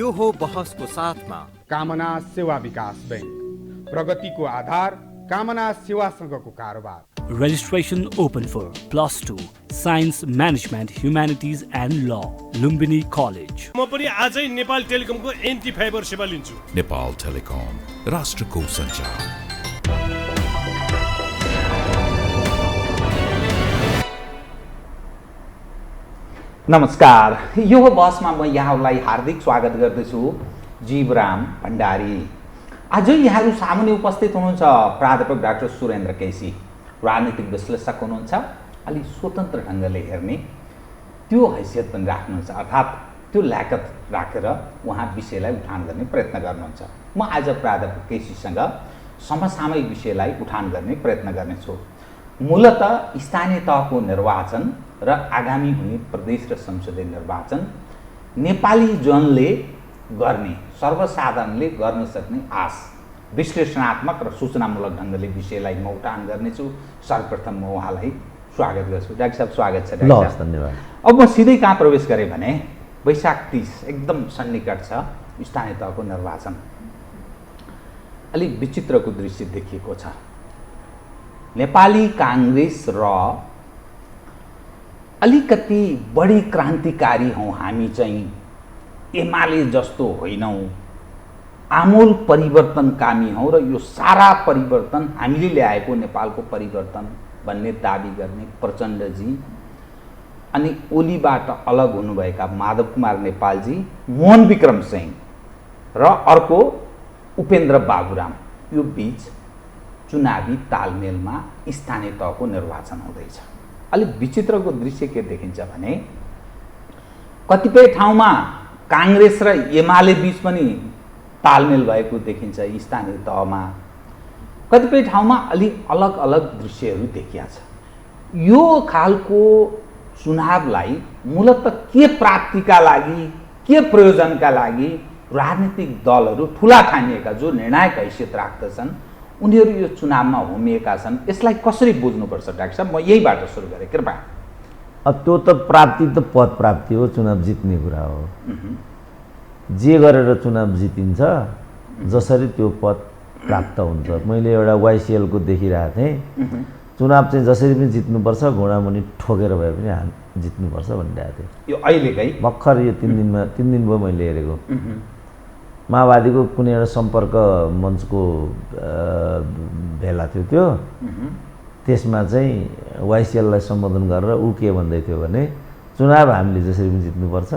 यो हो बहसको साथमा कामना सेवा विकास बैंक, प्रगतिको आधार कामना सेवासँगको कारोबार। Registration open for +2 Science Management Humanities and Law, Lumbini College. म पनि आजै नेपाल टेलिकमको एन्टी फाइबर सेवा लिन्छु। नेपाल टेलिकम, राष्ट्रको सञ्चार। नमस्कार, यो बसमा म यहाँहरूलाई हार्दिक स्वागत गर्दछु। जीवराम भण्डारी। आज यहाँहरू सामुन्ने उपस्थित हुनुहुन्छ प्राध्यापक डाक्टर सुरेन्द्र केसी, राजनीतिक विश्लेषक हुनुहुन्छ। अलि स्वतन्त्र ढङ्गले हेर्ने त्यो हैसियत पनि राख्नुहुन्छ, अर्थात् त्यो ल्याकत राखेर उहाँ विषयलाई उठान गर्ने प्रयत्न गर्नुहुन्छ। म आज प्राध्यापक केसीसँग समसामयिक विषयलाई उठान गर्ने प्रयत्न गर्नेछु। मूलतः स्थानीय तहको निर्वाचन र आगामी हुने प्रदेश र संसदीय निर्वाचन नेपाली जनले गर्ने, सर्वसाधारणले गर्न सक्ने आश, विश्लेषणात्मक र सूचनामूलक ढङ्गले विषयलाई म उठान गर्नेछु। सर्वप्रथम म उहाँलाई स्वागत गर्छु। डाक्टर साहब, स्वागत छ। डाक्टर साहब, धन्यवाद। अब म सिधै कहाँ प्रवेश गरेँ भने वैशाख 30 एकदम सन्निकट छ स्थानीय तहको निर्वाचन। अलिक विचित्रको दृश्य देखिएको छ। नेपाली काङ्ग्रेस र अलिकति बढी क्रान्तिकारी हौँ हामी चाहिँ, एमाले जस्तो होइनौँ, आमूल परिवर्तनकामी हौँ र यो सारा परिवर्तन हामीले ल्याएको नेपालको परिवर्तन भन्ने दाबी गर्ने प्रचण्डजी, अनि ओलीबाट अलग हुनुभएका माधव कुमार नेपालजी, मोहन विक्रम सिंह र अर्को उपेन्द्र बाबुराम, यो बीच चुनावी तालमेलमा स्थानीय तहको निर्वाचन हुँदैछ। अलिक विचित्रको दृश्य के देखिन्छ भने कतिपय ठाउँमा काङ्ग्रेस र एमाले बीच पनि तालमेल भएको देखिन्छ स्थानीय तहमा, कतिपय ठाउँमा अलिक अलग अलग दृश्यहरू देखिया छ। यो खालको चुनावलाई मूलतः के प्राप्तिका लागि, के प्रयोजनका लागि राजनीतिक दलहरू, ठुला ठानिएका जो निर्णायक हैसियत राख्दछन्, उनीहरू यो चुनावमा होमिएका छन्, यसलाई कसरी बुझ्नुपर्छ डाक्टर साहब? म यहीबाट सुरु गरेँ, कृपया। अब त्यो त प्राप्ति त पद प्राप्ति हो, चुनाव जित्ने कुरा हो। जे गरेर चुनाव जितिन्छ, जसरी त्यो पद प्राप्त हुन्छ। मैले एउटा वाइसिएलको देखिरहेको थिएँ, चुनाव चाहिँ जसरी पनि जित्नुपर्छ, घुँडामुनि ठोकेर भए पनि जित्नुपर्छ भनिरहेको थिएँ। यो अहिलेकै भर्खर यो 3 दिन भयो मैले हेरेको। माओवादीको कुनै एउटा सम्पर्क मञ्चको भेला थियो, त्यो त्यसमा चाहिँ वाइसिएललाई सम्बोधन गरेर ऊ के भन्दै थियो भने चुनाव हामीले जसरी पनि जित्नुपर्छ,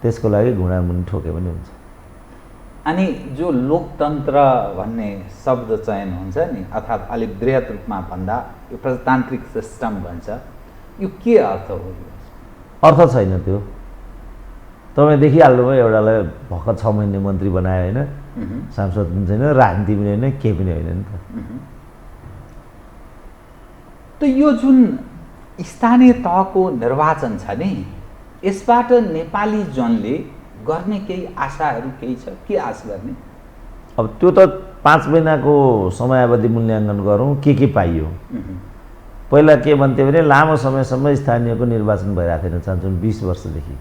त्यसको लागि घुँडामुनि ठोके पनि हुन्छ। अनि जो लोकतन्त्र भन्ने शब्द चयन हुन्छ नि, अर्थात् अलिक बृहत रूपमा भन्दा यो प्रजातान्त्रिक सिस्टम भन्छ, यो के अर्थ हो? अर्थ छैन त्यो। तपाईँ देखिहाल्नुभयो, एउटालाई भर्खर 6 महिने मन्त्री बनायो होइन, सांसद पनि छैन, राजनीति पनि होइन, केही पनि होइन नि त। यो जुन स्थानीय तहको निर्वाचन छ नि, यसबाट नेपाली जनले गर्ने केही आशाहरू केही छ? के आश गर्ने? अब त्यो त 5 महिनाको समयावधि मूल्याङ्कन गरौँ, के पाइयो। पहिला के भन्थ्यो भने लामो समयसम्म स्थानीयको निर्वाचन भइरहेको थिएन, चाहन्छौँ 20 वर्षदेखि।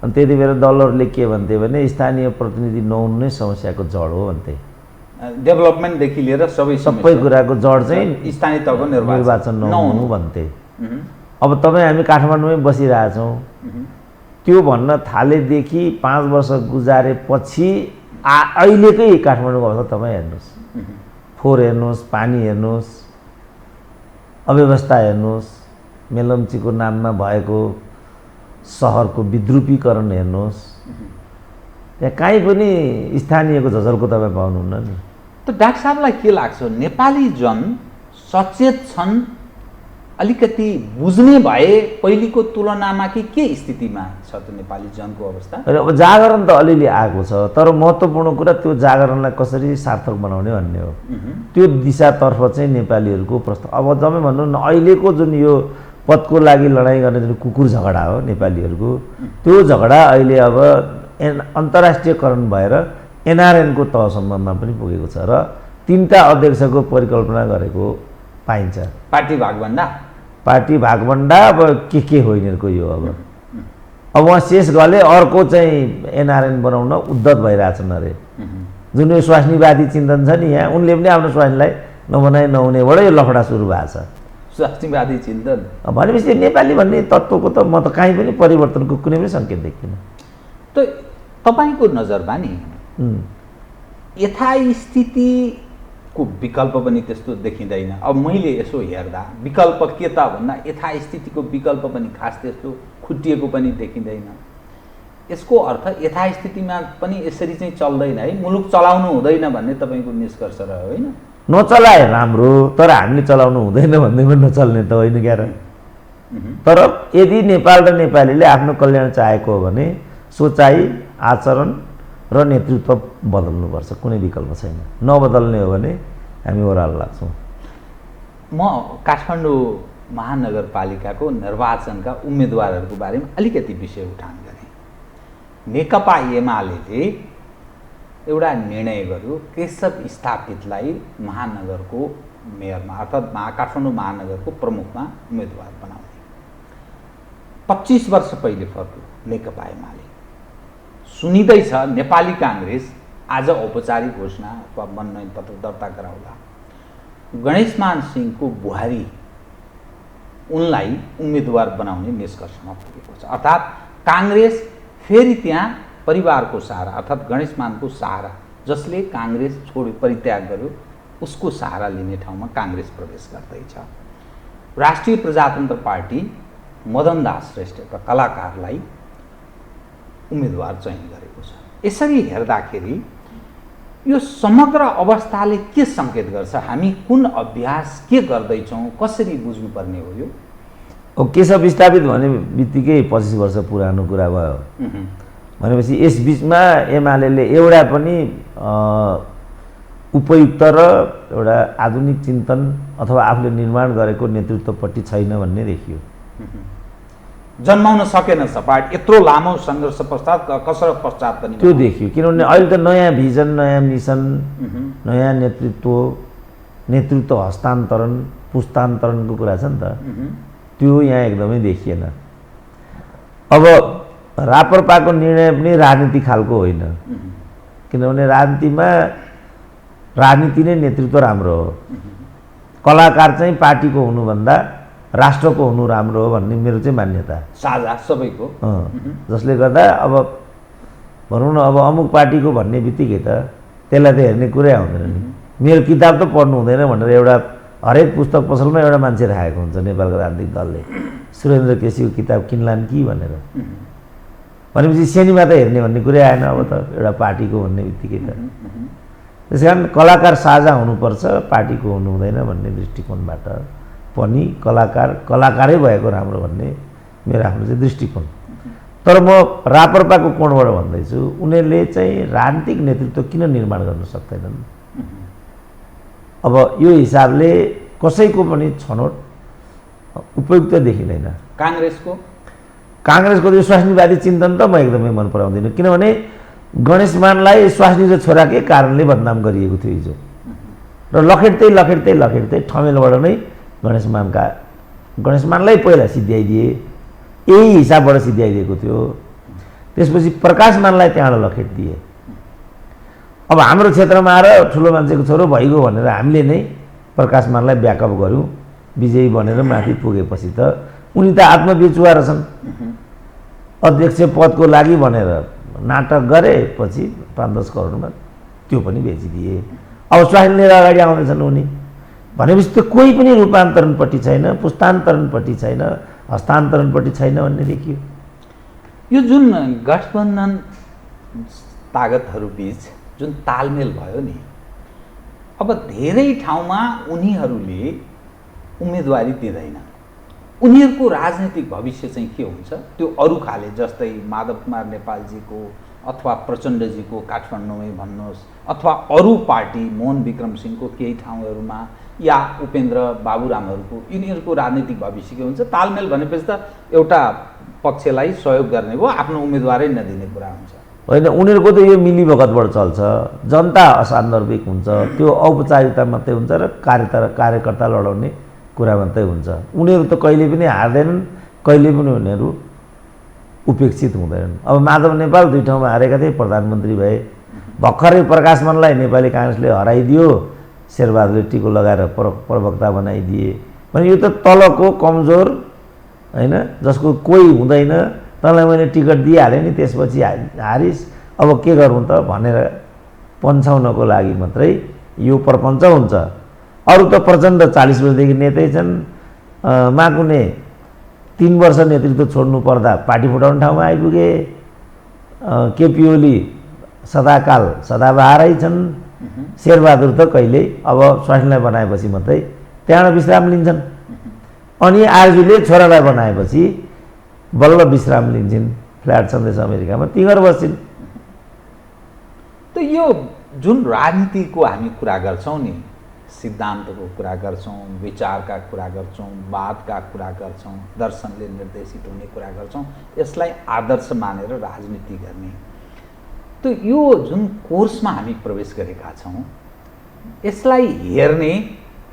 अनि त्यति बेला दलहरूले के भन्थे भने स्थानीय प्रतिनिधि नहुनु नै समस्याको जड हो भन्थे। डेभलपमेन्टदेखि लिएर सबै कुराको जड चाहिँ स्थानीय तहको निर्वाचन नहुनु भन्थे। अब तपाईँ हामी काठमाडौँमै बसिरहेछौँ, त्यो भन्न थालेदेखि 5 वर्ष गुजारेपछि अहिलेकै काठमाडौँको अवस्था तपाईँ हेर्नुहोस्, फोहोर हेर्नुहोस्, पानी हेर्नुहोस्, अव्यवस्था हेर्नुहोस्, मेलम्चीको नाममा भएको सहरको विद्रुपीकरण हेर्नुहोस्, त्यहाँ काहीँ पनि स्थानीयको झझल्को तपाईँ पाउनुहुन्न नि। त डाक्टर साहबलाई के लाग्छ, नेपाली जन सचेत छन्, अलिकति बुझ्ने भए पहिलेको तुलनामा के स्थितिमा छ त नेपाली जनको अवस्था? अब जागरण त अलिअलि आएको छ, तर महत्त्वपूर्ण कुरा त्यो जागरणलाई कसरी सार्थक बनाउने भन्ने हो। त्यो दिशातर्फ चाहिँ नेपालीहरूको प्रस्ताव। अब तपाईँ भन्नु न, अहिलेको जुन यो पदको लागि लडाइँ गर्ने जुन कुकुर झगडा हो नेपालीहरूको, त्यो झगडा अहिले अब अन्तर्राष्ट्रियकरण भएर एनआरएनको तहसम्ममा पनि पुगेको छ र 3टा अध्यक्षको परिकल्पना गरेको पाइन्छ। पार्टी भागभन्डा अब के हो यिनीहरूको यो अब अब उहाँ शेष गले अर्को चाहिँ एनआरएन बनाउन उद्धत भइरहेछन् अरे। जुन यो स्वास्नीवादी चिन्तन छ नि यहाँ, उनले पनि आफ्नो स्वास्नीलाई नबनाइ नहुनेबाट यो लफडा सुरु भएको छ। स्वास्नीवादी चिन्तन भनेपछि नेपाली भन्ने तत्त्वको त म त कहीँ पनि परिवर्तनको कुनै पनि सङ्केत देख्दिनँ। त तपाईँको नजरमा नि यथास्थितिको विकल्प पनि त्यस्तो देखिँदैन। अब मैले यसो हेर्दा विकल्प के त भन्दा यथास्थितिको विकल्प पनि खास त्यस्तो खुट्टिएको पनि देखिँदैन। यसको अर्थ यथास्थितिमा पनि यसरी चाहिँ चल्दैन है, मुलुक चलाउनु हुँदैन भन्ने तपाईँको निष्कर्ष रह्यो होइन? नचलाए राम्रो, तर हामीले चलाउनु हुँदैन भन्दै पनि नचल्ने त होइन क्या र। तर यदि नेपाल र नेपालीले आफ्नो कल्याण चाहेको हो भने सोचाइ, आचरण र नेतृत्व बदल्नुपर्छ, कुनै विकल्प छैन। नबदल्ने हो भने हामी ओह्रालो लाग्छौँ। म काठमाडौँ महानगरपालिकाको निर्वाचनका उम्मेदवारहरूको बारेमा अलिकति विषय उठान गरेँ। नेकपा एमाले एउटा निर्णय गर्यो केशव स्थापितलाई महानगरको मेयरमा अर्थात् काठमाडौँ महानगरको प्रमुखमा उम्मेदवार बनाउने। 25 वर्ष पहिले फर्क्यो नेकपा एमाले। सुनिँदैछ नेपाली काङ्ग्रेस आज औपचारिक घोषणा अथवा मनोनयन पत्र दर्ता गराउला। गणेशमान सिंहको बुहारी उनलाई उम्मेदवार बनाउने निष्कर्षमा पुगेको छ। अर्थात् काङ्ग्रेस फेरि त्यहाँ परिवारको सहारा अर्थात् गणेशमानको सहारा, जसले काङ्ग्रेस छोड्यो परित्याग गर्यो, उसको सहारा लिने ठाउँमा काङ्ग्रेस प्रवेश गर्दैछ। राष्ट्रिय प्रजातन्त्र पार्टी मदन दास श्रेष्ठ एउटा कलाकारलाई उम्मेदवार चयन गरेको छ। यसरी हेर्दाखेरि यो समग्र अवस्थाले के सङ्केत गर्छ? हामी कुन अभ्यास के गर्दैछौँ, कसरी बुझ्नुपर्ने हो यो? केशव स्थापित भने बित्तिकै 25 वर्ष पुरानो कुरा भयो भनेपछि यस बिचमा एमाले एउटा पनि उपयुक्त र एउटा आधुनिक चिन्तन अथवा आफूले निर्माण गरेको नेतृत्वपट्टि छैन भन्ने देखियो। जन्माउन सकेन सपाट यत्रो लामो सङ्घर्ष पश्चात, कसरत पश्चात पनि त्यो देखियो। किनभने अहिले त नयाँ भिजन, नयाँ मिसन, नयाँ नेतृत्व हस्तान्तरण, पुस्तान्तरणको कुरा छ नि त, त्यो यहाँ एकदमै देखिएन। अब राप्रपाको निर्णय पनि राजनीति खालको होइन, किनभने राजनीति नै नेतृत्व राम्रो हो। कलाकार चाहिँ पार्टीको हुनुभन्दा राष्ट्रको हुनु राम्रो हो भन्ने मेरो चाहिँ मान्यता साझा सबैको। जसले गर्दा अब भनौँ न, अब अमुक पार्टीको भन्ने बित्तिकै त त्यसलाई त हेर्ने कुरै आउँदैन नि। मेरो किताब त पढ्नु हुँदैन भनेर एउटा हरेक पुस्तक पसलमा एउटा मान्छे राखेको हुन्छ नेपालको राजनीतिक दलले, सुरेन्द्र केसीको किताब किन्लान् कि भनेर। भनेपछि सिनेमा त हेर्ने भन्ने कुरै आएन अब त एउटा पार्टीको भन्ने बित्तिकै त। त्यस कारण कलाकार साझा हुनुपर्छ, पार्टीको हुनु हुँदैन भन्ने दृष्टिकोणबाट पनि कलाकारै भएको राम्रो भन्ने मेरो आफ्नो चाहिँ दृष्टिकोण। तर म राप्रपाको कोणबाट भन्दैछु, उनीहरूले चाहिँ राजनीतिक नेतृत्व किन निर्माण गर्न सक्दैनन्? अब यो हिसाबले कसैको पनि छनौट उपयुक्त देखिँदैन। काङ्ग्रेसको यो स्वास्नीवादी चिन्तन त म एकदमै मन पराउँदिनँ, किनभने गणेशमानलाई स्वास्नी र छोराकै कारणले बदनाम गरिएको थियो हिजो, र लखेट्दै ठमेलबाट नै गणेशमानलाई पहिला सिद्ध्याइदिए, यही हिसाबबाट सिद्ध्याइदिएको थियो। त्यसपछि प्रकाशमानलाई त्यहाँबाट लखेटिदिए। अब हाम्रो क्षेत्रमा आएर ठुलो मान्छेको छोरो भइगयो भनेर हामीले नै प्रकाशमानलाई ब्याकअप गऱ्यौँ, विजयी बनेर माथि पुगेपछि त उनी त आत्मविचुवा रहेछन्। अध्यक्ष पदको लागि भनेर नाटक गरेपछि 5-10 करोडमा त्यो पनि बेचिदिए। अब स्वास्नी लिएर अगाडि आउँदैछन् उनी, भनेपछि त्यो कोही पनि रूपान्तरणपट्टि छैन, पुस्तान्तरणपट्टि छैन, हस्तान्तरणपट्टि छैन भन्ने देखियो। यो जुन गठबन्धन तागतहरू बीच जुन तालमेल भयो नि, अब धेरै ठाउँमा उनीहरूले उम्मेदवारी दिँदैन। उनीहरूको राजनीतिक भविष्य चाहिँ के हुन्छ त्यो अरू खाले, जस्तै माधव कुमार नेपालजीको अथवा प्रचण्डजीको काठमाडौँमै भन्नुहोस्, अथवा अरू पार्टी मोहन विक्रम सिंहको केही ठाउँहरूमा, या उपेन्द्र बाबुरामहरूको, यिनीहरूको राजनीतिक भविष्य के हुन्छ? तालमेल भनेपछि त एउटा पक्षलाई सहयोग गर्ने हो, आफ्नो उम्मेदवारै नदिने कुरा हुन्छ होइन। उनीहरूको त यो मिलीभगतबाट चल्छ, जनता असान्दर्भिक हुन्छ, त्यो औपचारिकता मात्रै हुन्छ र कार्यकर्ता लडाउने कुरा मात्रै हुन्छ। उनीहरू त कहिले पनि हार्दैनन्, कहिले पनि उनीहरू उपेक्षित हुँदैनन्। अब माधव नेपाल 2 ठाउँमा हारेका थिए, प्रधानमन्त्री भए। भर्खरै प्रकाश मनलाई नेपाली काङ्ग्रेसले हराइदियो, शेरबहादुरले टिको लगाएर प्रवक्ता बनाइदिए। भने यो त तलको कमजोर होइन, जसको कोही हुँदैन, तँलाई मैले टिकट दिइहालेँ नि, त्यसपछि हारिस्, अब के गरौँ त भनेर पन्छाउनको लागि मात्रै यो प्रपञ्च हुन्छ। अरू त प्रचण्ड 40 वर्षदेखि नेतै छन्। माकुने 3 वर्ष नेतृत्व छोड्नु पर्दा पार्टी फुटाउने ठाउँमा आइपुगे। केपी ओली सदाबहारै छन्। शेरबहादुर त कहिल्यै अब स्वास्नीलाई बनाएपछि मात्रै त्यहाँबाट विश्राम लिन्छन्। अनि आरजुले छोरालाई बनाएपछि बल्ल विश्राम लिन्छन्, फ्ल्याट छँदैछ अमेरिकामा, तिनीहर बस्छन्। त यो जुन राजनीतिको हामी कुरा गर्छौँ नि, सिद्धान्तको कुरा गर्छौँ, विचारका कुरा गर्छौँ, वादका कुरा गर्छौँ, दर्शनले निर्देशित हुने कुरा गर्छौँ, यसलाई आदर्श मानेर राजनीति गर्ने। त यो जुन कोर्समा हामी प्रवेश गरेका छौँ, यसलाई हेर्ने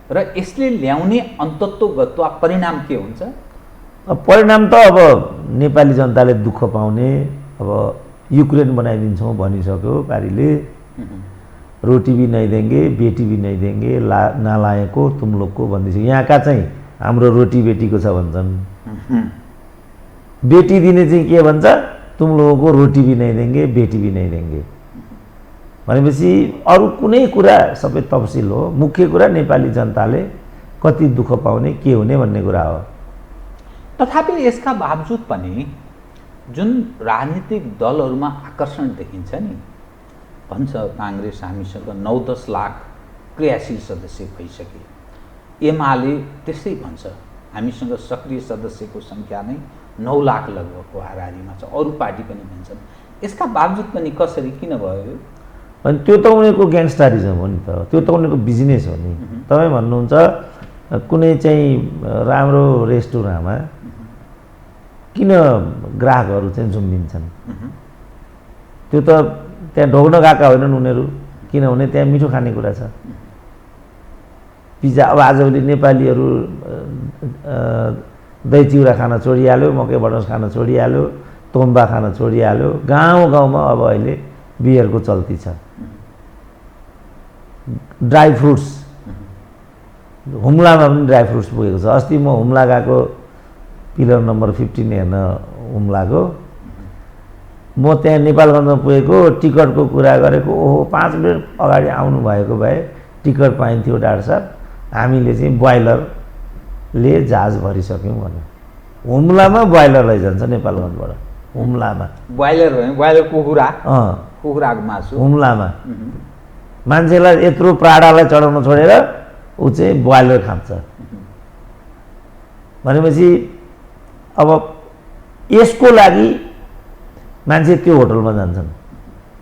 र यसले ल्याउने अन्तत्वगत परिणाम के हुन्छ? परिणाम त अब नेपाली जनताले दुःख पाउने, अब युक्रेन बनाइदिन्छौँ भनिसक्यो पारीले। रोटी भी नहीं देंगे, बेटी भी नहीं देंगे, नालायको तुम लोग को भन्दैछ। यहाँका चाहिँ हाम्रो रोटी बेटीको छ भन्छन्। बेटी दिने चाहिँ के भन्छ? तुम लोगों को रोटी भी नहीं देंगे, बेटी भी नहीं देंगे भनेपछि अरू कुनै कुरा सबै तफसिल हो। मुख्य कुरा नेपाली जनताले कति दुःख पाउने, के हुने भन्ने कुरा हो। तथापि यसका बावजुद पनि जुन राजनीतिक दलहरूमा आकर्षण देखिन्छ नि, भन्छ काङ्ग्रेस हामीसँग 9-10 लाख क्रियाशील सदस्य भइसके। एमाले त्यस्तै भन्छ, हामीसँग सक्रिय सदस्यको सङ्ख्या नै 9 लाख लगभगको हाराहारीमा छ। अरू पार्टी पनि भन्छन्। यसका बावजुद पनि कसरी, किन भयो? अनि त्यो त उनीहरूको ग्याङ्स्टरिजम हो नि त, त्यो त उनीहरूको बिजनेस हो नि। तपाईँ भन्नुहुन्छ कुनै चाहिँ राम्रो रेस्टुरेन्टमा किन ग्राहकहरू चाहिँ झुम्बिन्छन्? त्यो त त्यहाँ ढोग्न गएका होइनन् उनीहरू, किनभने त्यहाँ मिठो खानेकुरा छ। पिज्जा अब आजभोलि नेपालीहरू दही चिउरा खान छोडिहाल्यो, मकै बटस खान छोडिहाल्यो, तोम्बा खान छोडिहाल्यो। गाउँ गाउँमा अब अहिले बियरको चल्ती छ। ड्राई फ्रुट्स, हुम्लामा पनि ड्राई फ्रुट्स पुगेको छ। अस्ति म हुम्ला गएको, पिलर नम्बर 15 हेर्न हुम्लाको, म त्यहाँ नेपालगञ्जमा पुगेको, टिकटको कुरा गरेको, ओहो 5 मिनट अगाडि आउनु भएको भए टिकट पाइन्थ्यो डाक्टर साहब, हामीले चाहिँ ब्रोइलरले जहाज भरिसक्यौँ भन्यो। हुम्लामा ब्रोइलर लैजान्छ नेपालगञ्जबाट, हुम्लामा ब्रोइलर भयो, ब्रोइलर कुखुराको मासु हुम्लामा। मान्छेलाई यत्रो प्राडालाई चढाउन छोडेर ऊ चाहिँ ब्रोइलर खान्छ भनेपछि अब यसको लागि मान्छे त्यो होटलमा जान्छन्।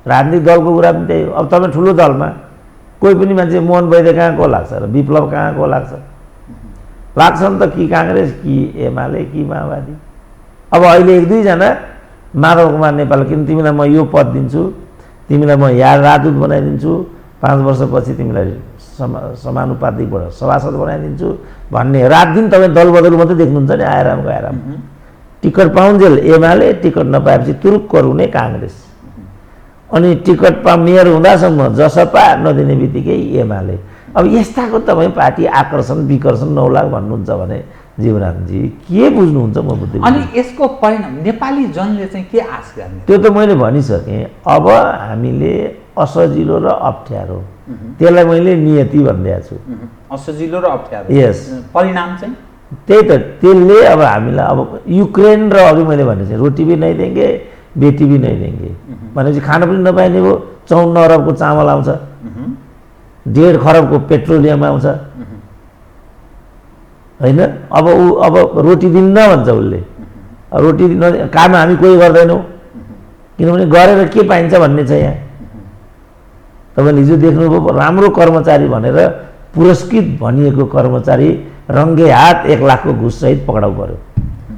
राजनीतिक दलको कुरा पनि त्यही हो। अब तपाईँ ठुलो दलमा कोही पनि मान्छे मोहन वैद्य कहाँको लाग्छ र विप्लव कहाँको लाग्छन् त, कि काङ्ग्रेस, कि एमाले, कि माओवादी। अब अहिले 1-2 जना माधव कुमार नेपाल, किन तिमीलाई म यो पद दिन्छु, तिमीलाई म यहाँ राजदूत बनाइदिन्छु, 5 वर्षपछि तिमीलाई समानुपातिकबाट सभासद बनाइदिन्छु भन्ने, रात दिन तपाईँ दल बदल मात्रै देख्नुहुन्छ नि, आराम गएराम। टिकट पाउन्जेल एमाले, टिकट नपाएपछि तुरुक्क रुने काङ्ग्रेस, अनि टिकट मेयर हुँदासम्म जसपा, नदिने बित्तिकै एमाले। अब यस्ताको तपाईँ पार्टी आकर्षण विकर्षण 9 लाख भन्नुहुन्छ भने जीवरामजी के बुझ्नुहुन्छ? म बुझ्दै। अनि यसको परिणाम नेपाली जनले चाहिँ के आश गर्ने? त्यो त मैले भनिसकेँ। अब हामीले असजिलो र अप्ठ्यारो, त्यसलाई मैले नियति भनिदिएको छु। असजिलो र अप्ठ्यारो, यस। परिणाम चाहिँ त्यही त, त्यसले अब हामीलाई अब युक्रेन र अघि मैले भनेको थिएँ रोटी भी नहीं देंगे, बेटी भी नहीं देंगे भनेपछि खान पनि नपाइने भयो। 54 अरबको चामल आउँछ, 1.5 खरबको पेट्रोलियम आउँछ होइन। अब रोटी दिन्न भन्छ उसले। रोटी काम हामी कोही गर्दैनौँ, किनभने गरेर के पाइन्छ भन्ने छ यहाँ। तपाईँले हिजो देख्नुभयो, राम्रो कर्मचारी भनेर पुरस्कृत भनिएको कर्मचारी रङ्गे हात 1 लाखको घुससहित पक्राउ पर्यो।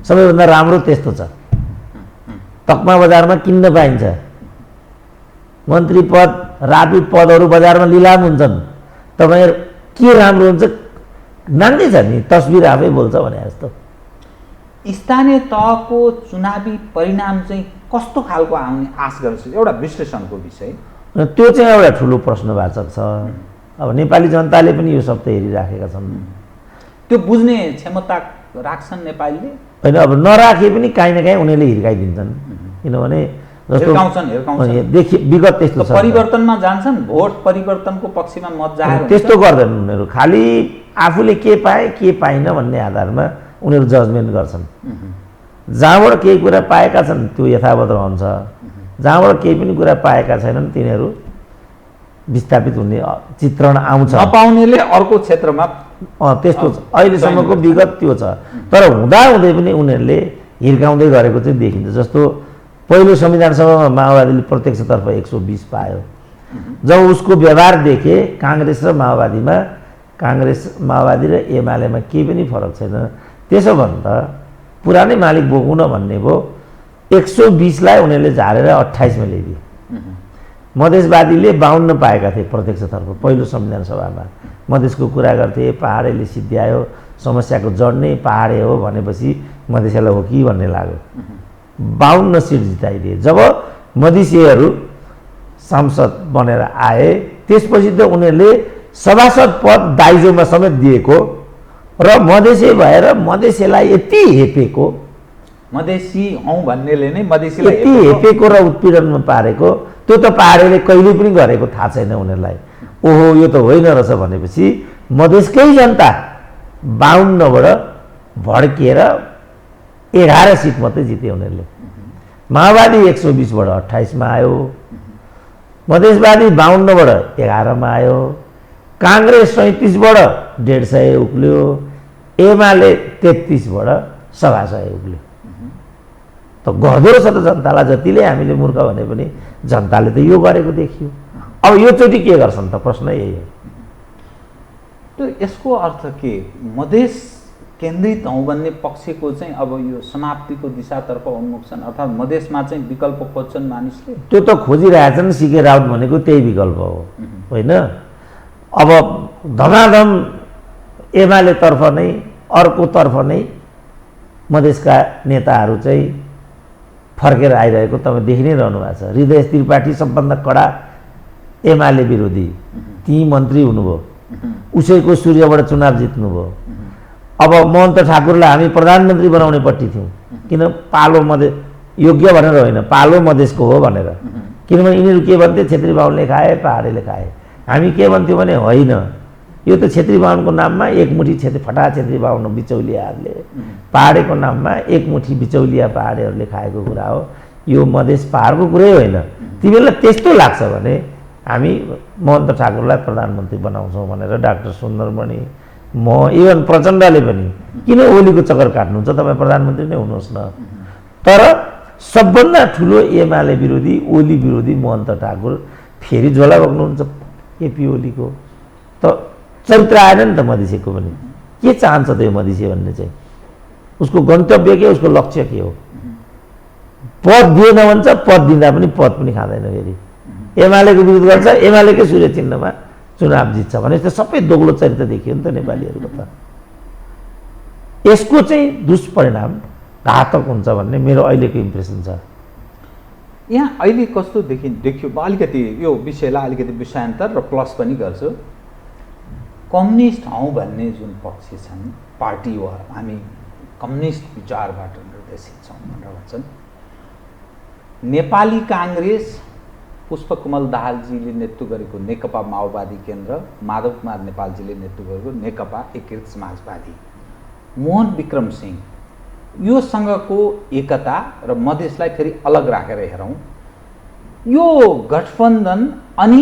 सबैभन्दा राम्रो त्यस्तो छ। तकमा बजारमा किन्न पाइन्छ। मन्त्री पद, राजदूत पदहरू बजारमा लिलाम हुन्छन्। तपाईँ के राम्रो हुन्छ नान्दै छ नि, तस्बिर आफै बोल्छ भने जस्तो। स्थानीय तहको चुनावी परिणाम चाहिँ कस्तो खालको आउने आश गर्छ एउटा विश्लेषणको विषय र त्यो चाहिँ एउटा ठुलो प्रश्नवाचक छ। अब नेपाली जनताले पनि यो शब्द हेरिराखेका छन्। त्यो बुझ्ने क्षमता राख्छन् नेपालीले होइन, अब नराखे पनि काहीँ न काहीँ उनीहरूले हिर्काइदिन्छन्। किनभने हिर्काउँछन् देखि विगत त्यस्तो छ, परिवर्तनमा जान्छन्, भोट परिवर्तनको पक्षमा मत जाहेर हुन्छ। त्यस्तो गर्दैनन् उनीहरू। खालि आफूले के पाए के पाइन भन्ने आधारमा उनीहरू जजमेन्ट गर्छन्। जहाँबाट केही कुरा पाएका छन् त्यो यथावत रहन्छ, जहाँबाट केही पनि कुरा पाएका छैनन् तिनीहरू विस्थापित हुने चित्रण आउँछ। नपाउनेले अर्को क्षेत्रमा त्यस्तो छ, अहिलेसम्मको विगत त्यो छ। तर हुँदाहुँदै पनि उनीहरूले हिर्काउँदै गरेको चाहिँ देखिन्छ। जस्तो पहिलो संविधान सभामा माओवादीले प्रत्यक्षतर्फ 120 पायो। जब उसको व्यवहार देखे काङ्ग्रेस र माओवादीमा, काङ्ग्रेस माओवादी र एमालेमा केही पनि फरक छैन, त्यसो भन्दा पुरानै मालिक बोकौँ न भन्ने भयो। 120 लाई उनीहरूले झारेर 28 मा ल्याइदिए। मधेसवादीले 52 पाएका थिए प्रत्यक्षतर्फ पहिलो संविधान सभामा। मधेसको कुरा गर्थे, पहाडेले सिद्ध्यायो, समस्याको जड नै पहाडे हो भनेपछि मधेसलाई हो कि भन्ने लाग्यो। 52 सिट जिताइदिए। जब मधेसीहरू सांसद बनेर आए त्यसपछि त उनीहरूले सभासद पद दाइजोमा समेत दिएको र मधेसी भएर मधेसीलाई यति हेपेको, मधेसी हौँ भन्नेले नै मधेसीलाई यति हेपेको र उत्पीडनमा पारेको, त्यो त पहाडेले कहिले पनि गरेको थाहा छैन उनीहरूलाई। ओहो यो त होइन रहेछ भनेपछि मधेसकै जनता 52बाट भड्किएर 11 सिट मात्रै जिते उनीहरूले। माओवादी 120बाट 28 मा आयो, मधेसवादी 52बाट 11 मा आयो, काङ्ग्रेस 37बाट 150 उक्ल्यो, एमाले 33बाट 125 उक्ल्यो। त गर्दो रहेछ त जनतालाई। जतिले हामीले मूर्ख भने पनि जनताले त यो गरेको देखियो। अब योचोटि के गर्छन् त, प्रश्न यही हो। त यसको अर्थ के, मधेस केन्द्रित हौँ भन्ने पक्षको चाहिँ अब यो समाप्तिको दिशातर्फ उन्मुख छन्, अर्थात् मधेसमा चाहिँ विकल्प खोज्छन् मानिसले। त्यो त खोजिरहेछन्। सीके राउत भनेको त्यही विकल्प हो, होइन? अब धमाधम एमालेतर्फ नै, अर्कोतर्फ नै मधेसका नेताहरू चाहिँ फर्केर आइरहेको तपाईँ देखि नै रहनु भएको छ। हृदय त्रिपाठी सबभन्दा कडा एमाले विरोधी, ती मन्त्री हुनुभयो, उसैको सूर्यबाट चुनाव जित्नुभयो। अब महन्त ठाकुरलाई हामी प्रधानमन्त्री बनाउने पट्टि थियौँ, किन पालो मधेस योग्य भनेर होइन, पालो मधेसको हो भनेर। किनभने यिनीहरू के भन्थे, छेत्री बाहुनले खाए पहाडेले खाए। हामी के भन्थ्यौँ भने होइन, यो त छेत्री बाहुनको नाममा एक मुठी फटा छेत्री बाहुन बिचौलियाहरूले, पहाडेको नाममा एक मुठी बिचौलिया पहाडेहरूले खाएको कुरा हो, यो मधेस पहाडको कुरै होइन। तिमीहरूलाई त्यस्तो लाग्छ भने हामी महन्त ठाकुरलाई प्रधानमन्त्री बनाउँछौँ भनेर डाक्टर सुन्दरमणि, म, इभन प्रचण्डले पनि किन ओलीको चक्कर काट्नुहुन्छ, तपाईँ प्रधानमन्त्री नै हुनुहोस् न। तर सबभन्दा ठुलो एमाले विरोधी, ओली विरोधी महन्त ठाकुर फेरि झोला बोक्नुहुन्छ केपी ओलीको। त चरित्र आएन नि त मधेसीको पनि। के चाहन्छ त यो मधेसी भन्ने चाहिँ, उसको गन्तव्य के, उसको लक्ष्य के हो? पद दिएन भन्छ, पद दिँदा पनि पद पनि खाँदैन। फेरि एमालेको विरोध गर्छ, एमालेकै सूर्य चिन्हमा चुनाव जित्छ भने त सबै दोग्लो चरित्र देखियो नि त नेपालीहरूको त। यसको चाहिँ दुष्परिणाम घातक हुन्छ भन्ने मेरो अहिलेको इम्प्रेसन छ। यहाँ अहिले कस्तो देखियो, अलिकति यो विषयलाई अलिकति विषयान्तर र प्लस पनि गर्छु। कम्युनिस्ट हौँ भन्ने जुन पक्ष छन्, पार्टी हो, हामी कम्युनिस्ट विचारबाट निर्देशित छौँ भनेर भन्छन्। नेपाली काङ्ग्रेस, पुष्पकमल दाहालजीले नेतृत्व गरेको नेकपा माओवादी केन्द्र, माधव कुमार नेपालजीले नेतृत्व गरेको नेकपा एकीकृत समाजवादी, मोहन विक्रम सिंह, योसँगको एकता र मधेसलाई फेरि अलग राखेर हेरौँ, यो गठबन्धन अनि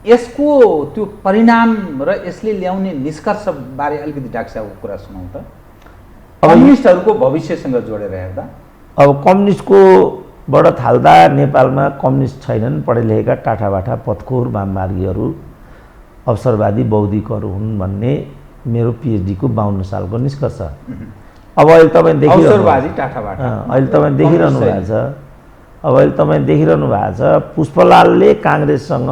यसको त्यो परिणाम र यसले ल्याउने निष्कर्षबारे अलिकति डाक्टर साहबको कुरा सुनाउँ त। कम्युनिस्टहरूको भविष्यसँग जोडेर हेर्दा अब कम्युनिस्टको बाट थाल्दा नेपालमा कम्युनिस्ट छैनन्, पढे लेखेका टाठाबाठा पथखोर वाममार्गीहरू अवसरवादी बौद्धिकहरू हुन् भन्ने मेरो पिएचडीको 52 सालको निष्कर्ष। अब अहिले तपाईँ देखिरहनु भएको छ, पुष्पलालले काङ्ग्रेससँग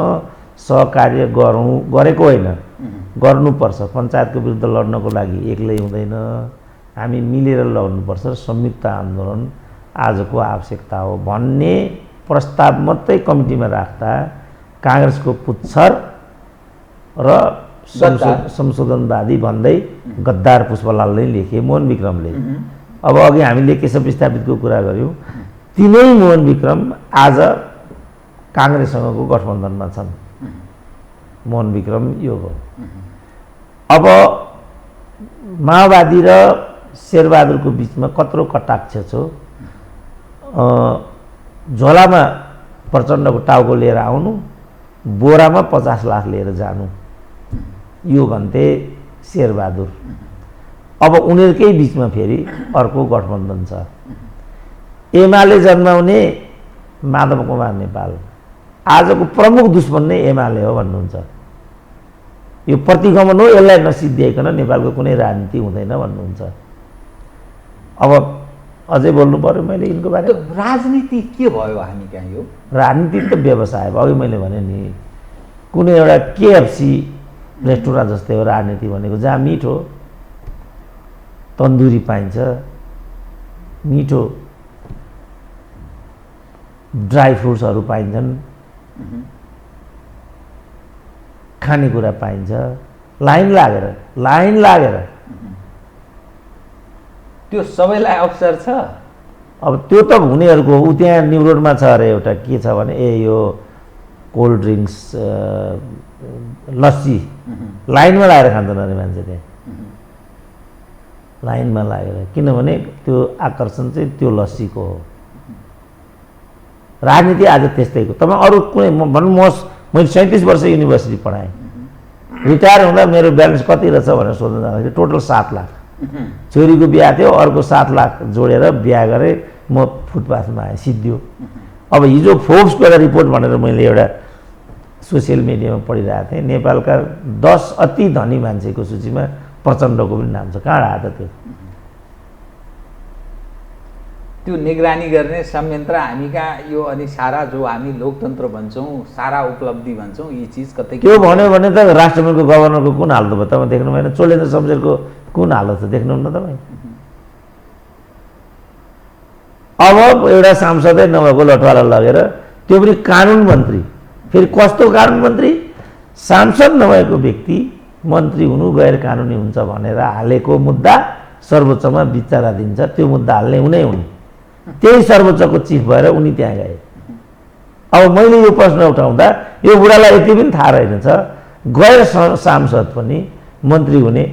सहकार्य गरेको होइन, गर्नुपर्छ। पञ्चायतको विरुद्ध लड्नको लागि एक्लै हुँदैन, हामी मिलेर लड्नुपर्छ, संयुक्त आन्दोलन आजको आवश्यकता हो भन्ने प्रस्ताव मात्रै कमिटीमा राख्दा काङ्ग्रेसको पुच्छर र संशोधनवादी भन्दै गद्दार पुष्पलालले लेखे मोहन विक्रमले। अब अघि हामीले केशव विस्थापितको कुरा गऱ्यौँ, तिनै मोहन विक्रम आज काङ्ग्रेससँगको गठबन्धनमा छन्। मोहन विक्रम यो हो। अब माओवादी र शेरबहादुरको बिचमा कत्रो कटाक्ष छ। झोलामा प्रचण्डको टाउको लिएर आउनु, बोरामा 50 लाख लिएर जानु, यो भन्थे शेरबहादुर। अब उनीहरूकै बिचमा फेरि अर्को गठबन्धन छ। एमाले जन्माउने माधव कुमार नेपाल आजको प्रमुख दुश्मन नै एमाले हो भन्नुहुन्छ। यो प्रतिगमन हो, यसलाई नसिद्ध्याइकन नेपालको कुनै राजनीति हुँदैन भन्नुहुन्छ। अब अझै बोल्नु पर्यो मैले यिनको बारेमा। राजनीति के भयो हामी कहाँ? यो राजनीति त व्यवसाय भयो। अघि मैले भने नि कुनै एउटा केएफसी रेस्टुरेन्ट जस्तै हो राजनीति भनेको, जहाँ मिठो तन्दुरी पाइन्छ, मिठो ड्राई फ्रुट्सहरू पाइन्छन्, खानेकुरा पाइन्छ, लाइन लागेर त्यो सबैलाई अवसर छ। अब त्यो त हुनेहरूको ऊ त्यहाँ न्यु रोडमा छ अरे एउटा के छ भने यो कोल्ड ड्रिङ्क्स लस्सी लाइनमा लागेर खान्छन् अरे मान्छे त्यहाँ लाइनमा लागेर, किनभने त्यो आकर्षण चाहिँ त्यो लस्सीको हो। राजनीति आज त्यस्तैको। तपाईँ अरू कुनै भनौँ मैले 37 वर्ष युनिभर्सिटी पढाएँ, रिटायर हुँदा मेरो ब्यालेन्स कति रहेछ भनेर सोध्न जाँदाखेरि टोटल 7 लाख। छोरीको बिहा थियो, अर्को 7 लाख जोडेर बिहा गरेँ, म फुटपाथमा आएँ, सिद्धियो। अब हिजो फोर्ब्सको एउटा रिपोर्ट भनेर मैले एउटा सोसियल मिडियामा पढिरहेको थिएँ, नेपालका 10 अति धनी मान्छेको सूचीमा प्रचण्डको पनि नाम छ। कहाँ आयो त त्यो निगरानी गर्ने संयन्त्र हामी कहाँ यो? अनि सारा जो हामी लोकतन्त्र भन्छौँ, सारा उपलब्धि भन्छौँ, यी चिज कतै त्यो भन्यो भने त राष्ट्रपतिको गभर्नरको कुन हालत भयो तपाईँ देख्नु भएन? चोलेन्द्र शमशेरको कुन हालत छ देख्नुहुन्न तपाईँ? अब एउटा सांसदै नभएको लटवाला लगेर, त्यो पनि कानुन मन्त्री, फेरि कस्तो कानुन मन्त्री? सांसद नभएको व्यक्ति मन्त्री हुनु गैर कानुनी हुन्छ भनेर हालेको मुद्दा सर्वोच्चमा विचाराधीन छ। त्यो मुद्दा हाल्ने हुने त्यही सर्वोच्चको चिफ भएर उनी त्यहाँ गए। अब मैले यो प्रश्न उठाउँदा यो बुढालाई यति पनि थाहा रहेनछ, गैर सांसद पनि मन्त्री हुने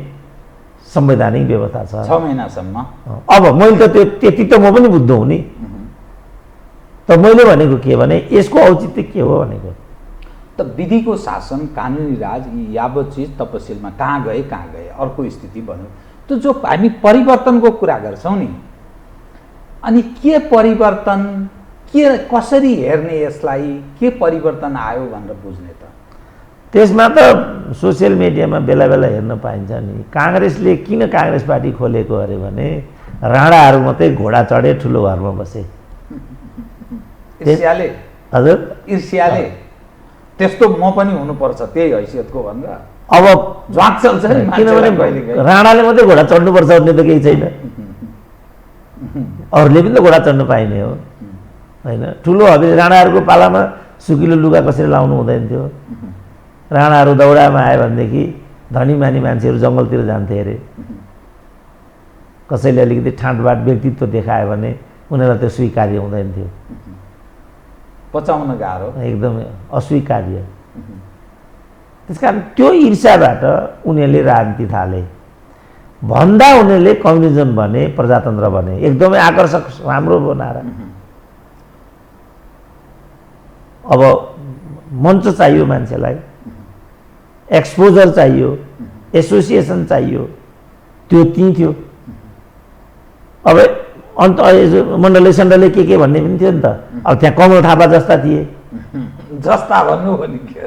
संवैधानिक व्यवस्था छ 6 महिनासम्म। अब मैले त त्यो त्यति त म पनि बुझ्दो हुँ नि। त मैले भनेको के भने यसको औचित्य के हो भनेको त विधिको शासन, कानुनी राज, यी यावत चिज तपसिलमा कहाँ गए अर्को स्थिति बन्यो। त्यो जो हामी परिवर्तनको कुरा गर्छौँ नि, अनि के परिवर्तन, के कसरी हेर्ने यसलाई, के परिवर्तन आयो भनेर बुझ्ने त? त्यसमा त सोसियल मिडियामा बेला बेला हेर्न पाइन्छ नि। काङ्ग्रेसले किन काङ्ग्रेस पार्टी खोलेको अरे भने राणाहरू मात्रै घोडा चढे ठुलो घरमा बसे। ईर्ष्याले? हजुर, ईर्ष्याले? त्यस्तो म पनि हुनुपर्छ त्यही हैसियतको भनेर अब झ्वाक चल्छ नि। किनभने राणाले मात्रै घोडा चढ्नुपर्छ भन्ने त केही छैन, अरूले पनि त घोडा चढ्नु पाइने हो होइन? ठुलो हबी राणाहरूको पालामा सुकिलो लुगा कसरी लाउनु हुँदैन थियो। राणाहरू दौडामा आयो भनेदेखि धनीमानी मान्छेहरू जङ्गलतिर जान्थे अरे। कसैले अलिकति ठाँटबाट व्यक्तित्व देखायो भने उनीहरूलाई त्यो स्वीकार्य हुँदैन थियो, पचाउन गाह्रो, एकदमै अस्वीकार्य। त्यसकारण त्यो ईर्ष्याबाट उनीहरूले राजनीति थाले। भन्दा उनीहरूले कम्युनिजम भने, प्रजातन्त्र भने, एकदमै आकर्षक राम्रो बनाएर। अब मञ्च चाहियो मान्छेलाई, एक्सपोजर चाहियो, एसोसिएसन चाहियो, त्यो त्यहीँ थियो। अब अन्त मण्डले सण्डले के भन्ने पनि थियो नि त। अब त्यहाँ कमल थापा जस्ता थिए, जस्ता भन्नु भने के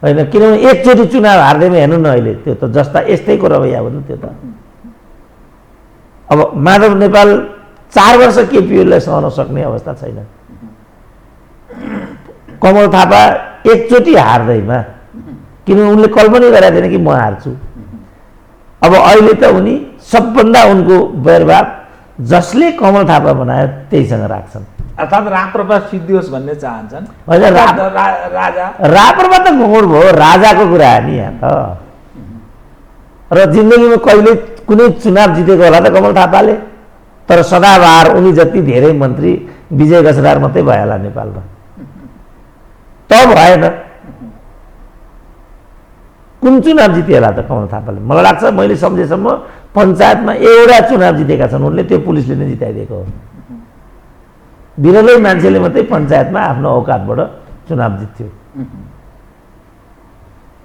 होइन? किनभने एकचोटि चुनाव हार्दैमा हेर्नु न, अहिले त्यो त जस्ता यस्तैको रवैया हो नि त्यो त। अब माधव नेपाल 4 वर्ष केपीओलाई सहन सक्ने अवस्था छैन। कमल थापा एकचोटि हार्दैमा, किनभने उनले कल्पना गरेका थिएन कि म हार्छु। अब अहिले त उनी सबभन्दा उनको बैरभाव जसले कमल थापा बनायो त्यहीसँग राख्छन्। अर्थात् राप्रपा सिद्धियोस् भन्ने चाहन्छन्। होइन, राजा राप्रपा त घुँड भयो, राजाको कुरा हो नि यहाँ त। र जिन्दगीमा कहिले कुनै चुनाव जितेको होला त कमल थापाले, तर सदाबहार उनी जति धेरै मन्त्री विजय गजरार मात्रै भयो होला नेपालमा, त भएन। कुन चुनाव जिते होला त कमल थापाले? मलाई लाग्छ मैले सम्झेसम्म पञ्चायतमा एउटा चुनाव जितेका छन् उनले, त्यो पुलिसले नै जिताइदिएको हो। विरलै मान्छेले मात्रै पञ्चायतमा आफ्नो औकातबाट चुनाव जित्थ्यो।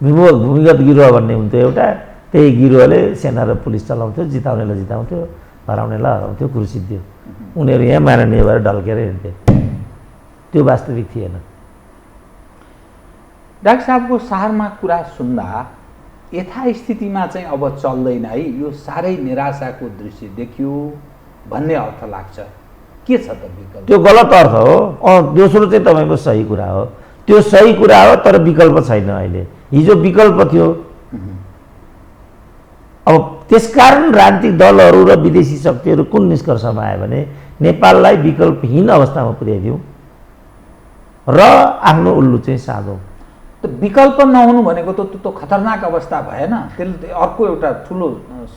भूमिगत गिरोह भन्ने हुन्थ्यो एउटा, त्यही गिरोहले सेना र पुलिस चलाउँथ्यो, जिताउनेलाई जिताउँथ्यो, हराउनेलाई हराउँथ्यो, घुर्सिदियो। उनीहरू यहाँ माननीय भएर ढल्केर हिँड्थे। त्यो वास्तविक थिएन। डाक्टर साहबको सारमा कुरा सुन्दा यथास्थितिमा चाहिँ अब चल्दैन है, यो साह्रै निराशाको दृश्य देखियो भन्ने अर्थ लाग्छ। के छ त विकल्प? त्यो गलत अर्थ हो। दोस्रो चाहिँ तपाईँको सही कुरा हो, त्यो सही कुरा हो, तर विकल्प छैन अहिले। हिजो विकल्प थियो। अब त्यसकारण राजनीतिक दलहरू र विदेशी शक्तिहरू कुन निष्कर्षमा आयो भने नेपाललाई विकल्पहीन अवस्थामा पुर्याइदिउँ र आफ्नो उल्लु चाहिँ साधौँ। त विकल्प नहुनु भनेको त खतरनाक अवस्था भएन? त्यसले अर्को एउटा ठुलो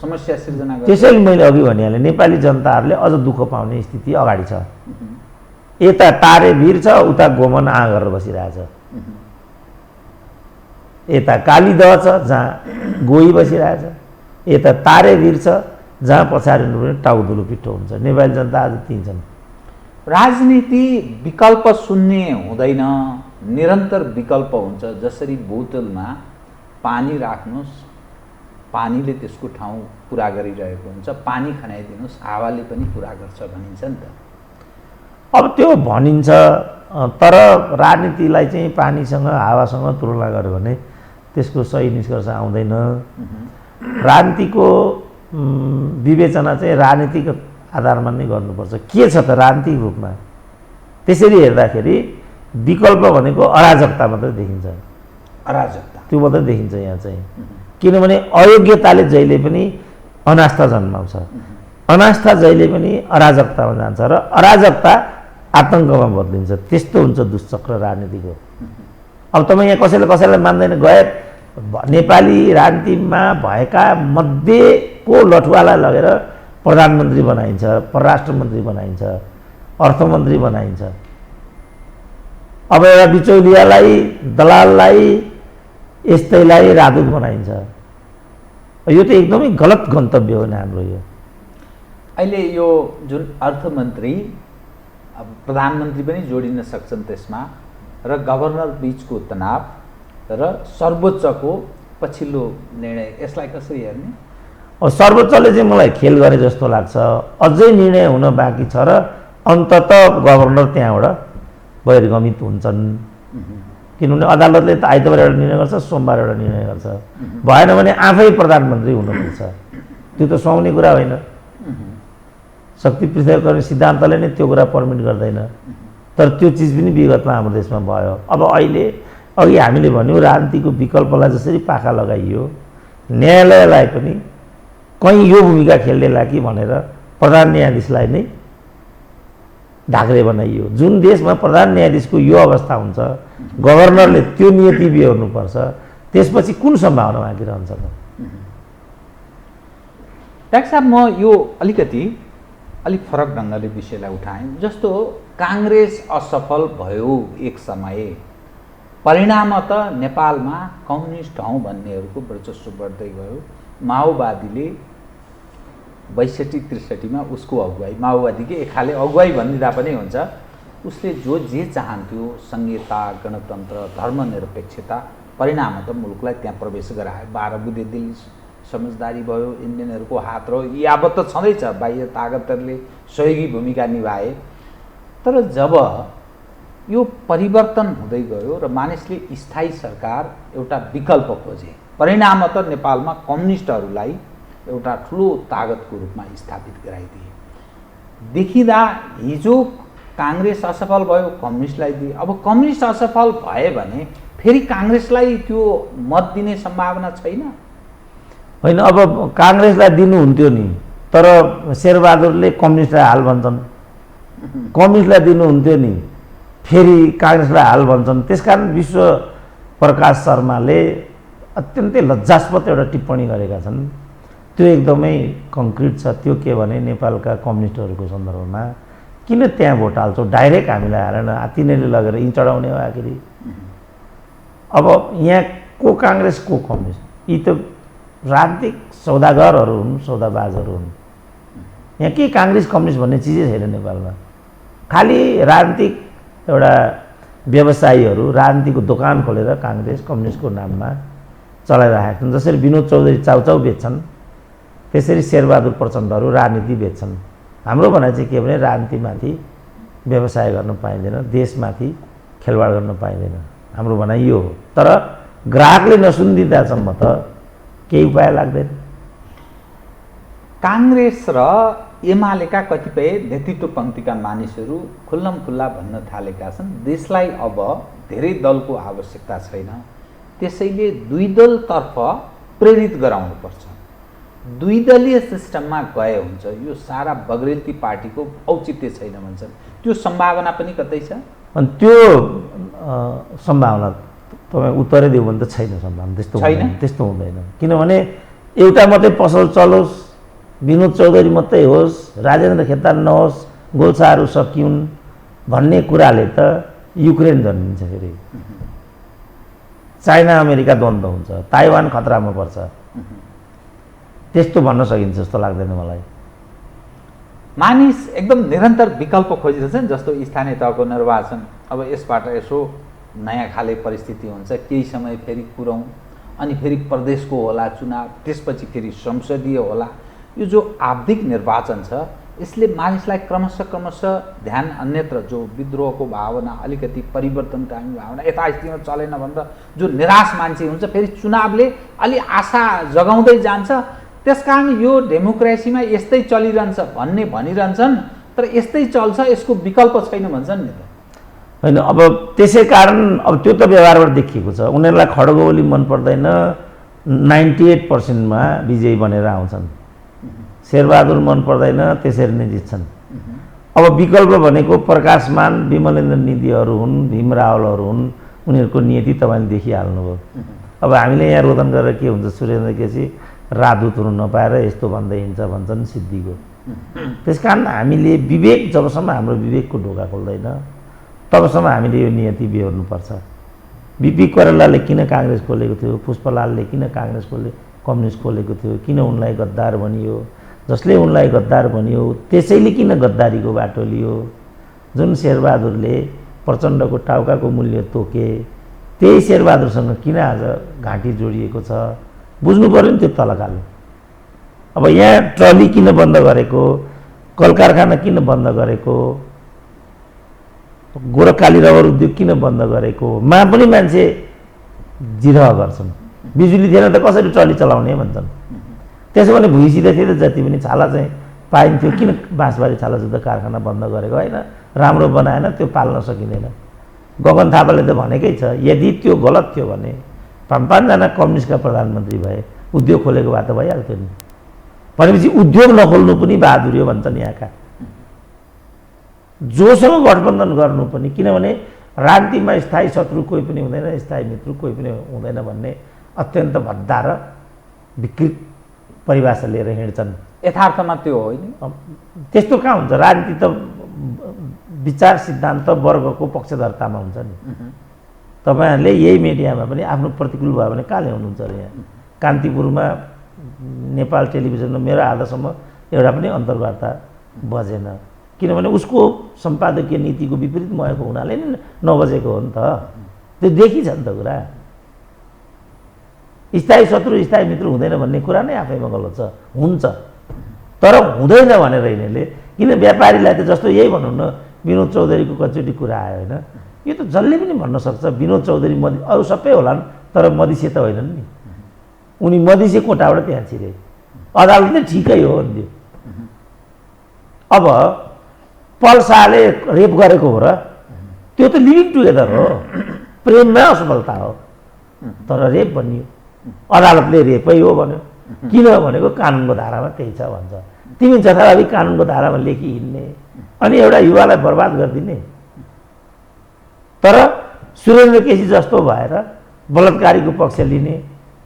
समस्या सिर्जना गर्छ। त्यसैले मैले अघि भनिहालेँ, नेपाली जनताहरूले अझ दुःख पाउने स्थिति अगाडि छ। यता तारे भिर छ, उता गोमन आ गरेर बसिरहेछ। यता कालीदह छ जहाँ गोही बसिरहेछ, यता तारे भिर छ जहाँ पछाडि टाउदुलो पिठो हुन्छ। नेपाली जनता आज तीन छन्। राजनीति विकल्प शून्य हुँदैन, निरन्तर विकल्प हुन्छ। जसरी बोतलमा पानी राख्नुहोस्, पानीले त्यसको ठाउँ पुरा गरिरहेको हुन्छ, पानी खनाइदिनुहोस् हावाले पनि पुरा गर्छ भनिन्छ नि त। अब त्यो भनिन्छ, तर राजनीतिलाई चाहिँ पानीसँग हावासँग तुलना गर्यो भने त्यसको सही निष्कर्ष आउँदैन। राजनीतिको विवेचना चाहिँ राजनीतिक आधारमा नै गर्नुपर्छ। के छ त राजनीतिक रूपमा? त्यसरी हेर्दाखेरि विकल्प भनेको अराजकता मात्रै देखिन्छ। अराजकता त्यो मात्रै देखिन्छ यहाँ चाहिँ। किनभने अयोग्यताले जहिले पनि अनास्था जन्माउँछ, अनास्था जहिले पनि अराजकतामा जान्छ र अराजकता आतङ्कमा बदलिन्छ। त्यस्तो हुन्छ दुष्चक्र राजनीतिको। अब तपाईँ यहाँ कसैले कसैलाई मान्दैन गए नेपाली राजनीतिमा भएका मध्येको लठुवालाई लगेर प्रधानमन्त्री बनाइन्छ, परराष्ट्र मन्त्री बनाइन्छ, अर्थमन्त्री बनाइन्छ। अब एउटा बिचौलियालाई, दलाललाई, यस्तैलाई राजदूत बनाइन्छ। यो त एकदमै गलत गन्तव्य हो नि हाम्रो। यो अहिले यो जुन अर्थमन्त्री अब प्रधानमन्त्री पनि जोडिन सक्छन् त्यसमा, र गभर्नर बिचको तनाव र सर्वोच्चको पछिल्लो निर्णय, यसलाई कसरी हेर्ने? सर्वोच्चले चाहिँ मलाई खेल गरे जस्तो लाग्छ। अझै निर्णय हुन बाँकी छ र अन्तत गभर्नर त्यहाँबाट बहिर्गमित हुन्छन्। किनभने अदालतले त आइतबार एउटा निर्णय गर्छ, सोमबार एउटा निर्णय गर्छ। भएन भने आफै प्रधानमन्त्री हुनुपर्छ। त्यो त सुहाउने कुरा होइन। शक्ति पृथककरण सिद्धान्तले नै त्यो कुरा पर्मिट गर्दैन। तर त्यो चिज पनि विगतमा हाम्रो देशमा भयो। अब अहिले अघि हामीले भन्यौँ राजनीतिको विकल्पलाई जसरी पाखा लगाइयो, न्यायालयलाई पनि कहीँ यो भूमिका खेल्नेला कि भनेर प्रधान न्यायाधीशलाई नै ढाक्रे बनाइयो। जुन देशमा प्रधान न्यायाधीशको यो अवस्था हुन्छ, गभर्नरले त्यो नियति बिहोर्नुपर्छ, त्यसपछि कुन सम्भावना बाँकी रहन्छ त? डाक्टर साहब, म यो अलिक फरक ढङ्गले विषयलाई उठाएँ। जस्तो काङ्ग्रेस असफल भयो एक समय, परिणामत नेपालमा कम्युनिस्ट हौँ भन्नेहरूको वर्चस्व बढ्दै गयो। माओवादीले 62-63 उसको अगुवाई, माओवादीकै एक खाले अगुवाई भनिदिँदा पनि हुन्छ, उसले जे चाहन्थ्यो संहिता, गणतन्त्र, धर्मनिरपेक्षता, परिणामत मुलुकलाई त्यहाँ प्रवेश गरायो। 12 बुँदे दिल्ली समझदारी भयो, इन्डियनहरूको हात रह्यो, यावत त छँदैछ, बाह्य ताकतहरूले सहयोगी भूमिका निभाए। तर जब यो परिवर्तन हुँदै गयो र मानिसले स्थायी सरकार एउटा विकल्प खोजे, परिणामत नेपालमा कम्युनिस्टहरूलाई एउटा ठुलो ताकतको रूपमा स्थापित गराइदिए। देखिँदा हिजो काङ्ग्रेस असफल भयो, कम्युनिस्टलाई दिए। अब कम्युनिस्ट असफल भए भने फेरि काङ्ग्रेसलाई त्यो मत दिने सम्भावना छैन? होइन अब काङ्ग्रेसलाई दिनुहुन्थ्यो नि, तर शेरबहादुरले कम्युनिस्टलाई हाल भन्छन्, कम्युनिस्टलाई दिनुहुन्थ्यो नि फेरि काङ्ग्रेसलाई हाल भन्छन्। त्यसकारण विश्व प्रकाश शर्माले अत्यन्तै लज्जास्पद एउटा टिप्पणी गरेका छन्। त्यो एकदमै कङ्क्रिट छ। त्यो के भने नेपालका कम्युनिस्टहरूको सन्दर्भमा किन त्यहाँ भोट हाल्छौ, डाइरेक्ट हामीलाई हालेन, तिनीहरूले लगेर यहीँ चढाउने हो आखिरी। अब यहाँ को काङ्ग्रेस को कम्युनिस्ट, यी त राजनीतिक सौदागरहरू हुन्, सौदाबाजहरू हुन्। यहाँ के काङ्ग्रेस कम्युनिस्ट भन्ने चिजै छैन नेपालमा। खालि राजनीतिक एउटा व्यवसायीहरू राजनीतिको दोकान खोलेर काङ्ग्रेस कम्युनिस्टको नाममा चलाइरहेका छन्। जसरी विनोद चौधरी चाउचाउ बेच्छन्, त्यसरी शेरबहादुर प्रचण्डहरू राजनीति बेच्छन्। हाम्रो भनाइ चाहिँ के भने राजनीतिमाथि व्यवसाय गर्न पाइँदैन, देशमाथि खेलवाड गर्न पाइँदैन, हाम्रो भनाइ यो हो। तर ग्राहकले नसुनिदिँदासम्म त केही उपाय लाग्दैन। काङ्ग्रेस र एमालेका कतिपय नेतृत्व पङ्क्तिका मानिसहरू खुल्लम खुल्ला भन्न थालेका छन्, देशलाई अब धेरै दलको आवश्यकता छैन, त्यसैले दुई दलतर्फ प्रेरित गराउनुपर्छ, दुई दलीय सिस्टममा गए हुन्छ, यो सारा बग्रेलती पार्टीको औचित्य छैन भन्छन्। त्यो सम्भावना पनि कतै छ? अनि त्यो सम्भावना तपाईँ उत्तरै दियो भने त छैन सम्भावना, त्यस्तो छैन, त्यस्तो हुँदैन। किनभने एउटा मात्रै पसल चलोस्, विनोद चौधरी मात्रै होस्, राजेन्द्र खेतान नहोस्, गोल्साहरू सकिउन् भन्ने कुराले त युक्रेन जन्मिन्छ, फेरि चाइना अमेरिका द्वन्द्व हुन्छ, ताइवान खतरामा पर्छ, त्यस्तो भन्न सकिन्छ जस्तो लाग्दैन मलाई। मानिस एकदम निरन्तर विकल्प खोजिरहेछन्, जस्तो स्थानीय तहको निर्वाचन, अब यसबाट यसो नयाँ खाले परिस्थिति हुन्छ, केही समय फेरि कुरौँ, अनि फेरि प्रदेशको होला चुनाव, त्यसपछि फेरि संसदीय होला। यो जो आवधिक निर्वाचन छ यसले मानिसलाई क्रमशः ध्यान अन्यत्र, जो विद्रोहको भावना, अलिकति परिवर्तनकामी भावना, यथास्थितिमा चलेन भनेर जो निराश मान्छे हुन्छ, फेरि चुनावले अलि आशा जगाउँदै जान्छ। त्यसकारण यो डेमोक्रेसीमा यस्तै चलिरहन्छ भन्ने भनिरहन्छन्, तर यस्तै चल्छ, यसको विकल्प छैन भन्छन् नि त। होइन, अब त्यसै कारण अब त्यो त व्यवहारबाट देखिएको छ। उनीहरूलाई खड्ग ओली मन पर्दैन, 98%मा विजयी बनेर आउँछन्। शेरबहादुर मन पर्दैन, त्यसरी नै जित्छन्। अब विकल्प भनेको प्रकाशमान विमलेन्द्र निधिहरू हुन्, भीम रावलहरू हुन्, उनीहरूको नियति तपाईँले देखिहाल्नुभयो। अब हामीले यहाँ रोदन गरेर के हुन्छ, सुरेन्द्र केसी राजदूत हुनु नपाएर यस्तो भन्दै हिँड्छ भन्छन् सिद्धिको। त्यस कारण हामीले विवेक, जबसम्म हाम्रो विवेकको ढोका खोल्दैन तबसम्म हामीले यो नियति बिहोर्नुपर्छ। बिपी कोइरालाले किन काङ्ग्रेस खोलेको थियो, पुष्पलालले किन काङ्ग्रेस कम्युनिस्ट खोलेको थियो, किन उनलाई गद्दार भनियो, जसले उनलाई गद्दार भनियो त्यसैले किन गद्दारीको बाटो लियो, जुन शेरबहादुरले प्रचण्डको टाउकाको मूल्य तोके त्यही शेरबहादुरसँग किन आज घाँटी जोडिएको छ, बुझ्नु पऱ्यो नि त्यो तलकाले। अब यहाँ ट्रली किन बन्द गरेको, कल कारखाना किन बन्द गरेको, गोरखकाली रबर उद्योग किन बन्द गरेको मा पनि मान्छे जिरह गर्छन्। बिजुली थिएन त कसरी ट्रली चलाउने भन्छन्। त्यसो भने भुइँसित थिए त जति पनि छाला चाहिँ पाइन्थ्यो, किन बाँसबारी छाला जुत्ता कारखाना बन्द गरेको, होइन राम्रो बनाएन, त्यो पाल्न सकिँदैन। गगन थापाले त भनेकै छ, यदि त्यो गलत थियो भने 5-5जना कम्युनिस्टका प्रधानमन्त्री भए, उद्योग खोलेको भए त भइहाल्थ्यो नि। भनेपछि उद्योग नखोल्नु पनि बहादुरी हो भन्छन् यहाँका। जोसँग गठबन्धन गर्नु पनि, किनभने राजनीतिमा स्थायी शत्रु कोही पनि हुँदैन, स्थायी मित्र कोही पनि हुँदैन भन्ने अत्यन्त भद्दा र विकृत परिभाषा लिएर हिँड्छन्। यथार्थमा त्यो होइन, त्यस्तो कहाँ हुन्छ। राजनीति त विचार सिद्धान्त वर्गको पक्षधर्तामा हुन्छ नि। तपाईँहरूले यही मिडियामा पनि आफ्नो प्रतिकूल भयो भने कहाँ ल्याउनुहुन्छ र यहाँ कान्तिपुरमा नेपाल टेलिभिजनमा मेरो आधासम्म एउटा पनि अन्तर्वार्ता बजेन, किनभने उसको सम्पादकीय नीतिको विपरीत भएको हुनाले नि नबजेको हो नि त। त्यो देखिन्छ नि त कुरा। स्थायी शत्रु स्थायी मित्र हुँदैन भन्ने कुरा नै आफैमा गलत छ, हुन्छ तर हुँदैन भनेर यिनीहरूले, किन व्यापारीलाई त जस्तो यही भनौँ न, विनोद चौधरीको कतिचोटि कुरा आयो होइन, यो त जसले पनि भन्न सक्छ विनोद चौधरी अरू सबै होलान् तर मधेसी त होइनन् नि, उनी मधेसी कोटाबाट त्यहाँ छिरे, अदालतले ठिकै हो भन्यो। अब पल शाहले रेप गरेको हो र, त्यो त लिभिङ टुगेदर हो, प्रेममै असफलता हो, तर रेप भनियो, अदालतले रेपै हो भन्यो। किन भनेको कानुनको धारामा त्यही छ भन्छ। तिमी जथाभावी कानुनको धारामा लेखी हिँड्ने अनि एउटा युवालाई बर्बाद गरिदिने। तर सुरेन्द्र केसी जस्तो भएर बलात्कारीको पक्ष लिने,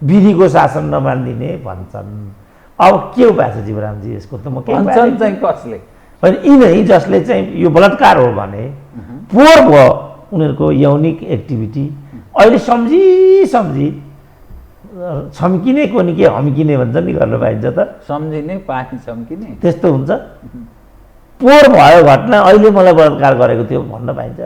विधिको शासन नमानिदिने भन्छन्। अब के उपाय छ जीवरामजी यसको? त म के भन्छन् चाहिँ कसले? होइन, यिनै जसले चाहिँ यो बलात्कार हो भने पोहोर भयो उनीहरूको यौनिक एक्टिभिटी। अहिले सम्झी छम्किने कोनी के हम्किने भन्छ नि गर्न पाइन्छ त? सम्झिने पानी छम्किने त्यस्तो हुन्छ। पोहोर भयो घटना, अहिले मलाई बलात्कार गरेको थियो भन्न पाइन्छ।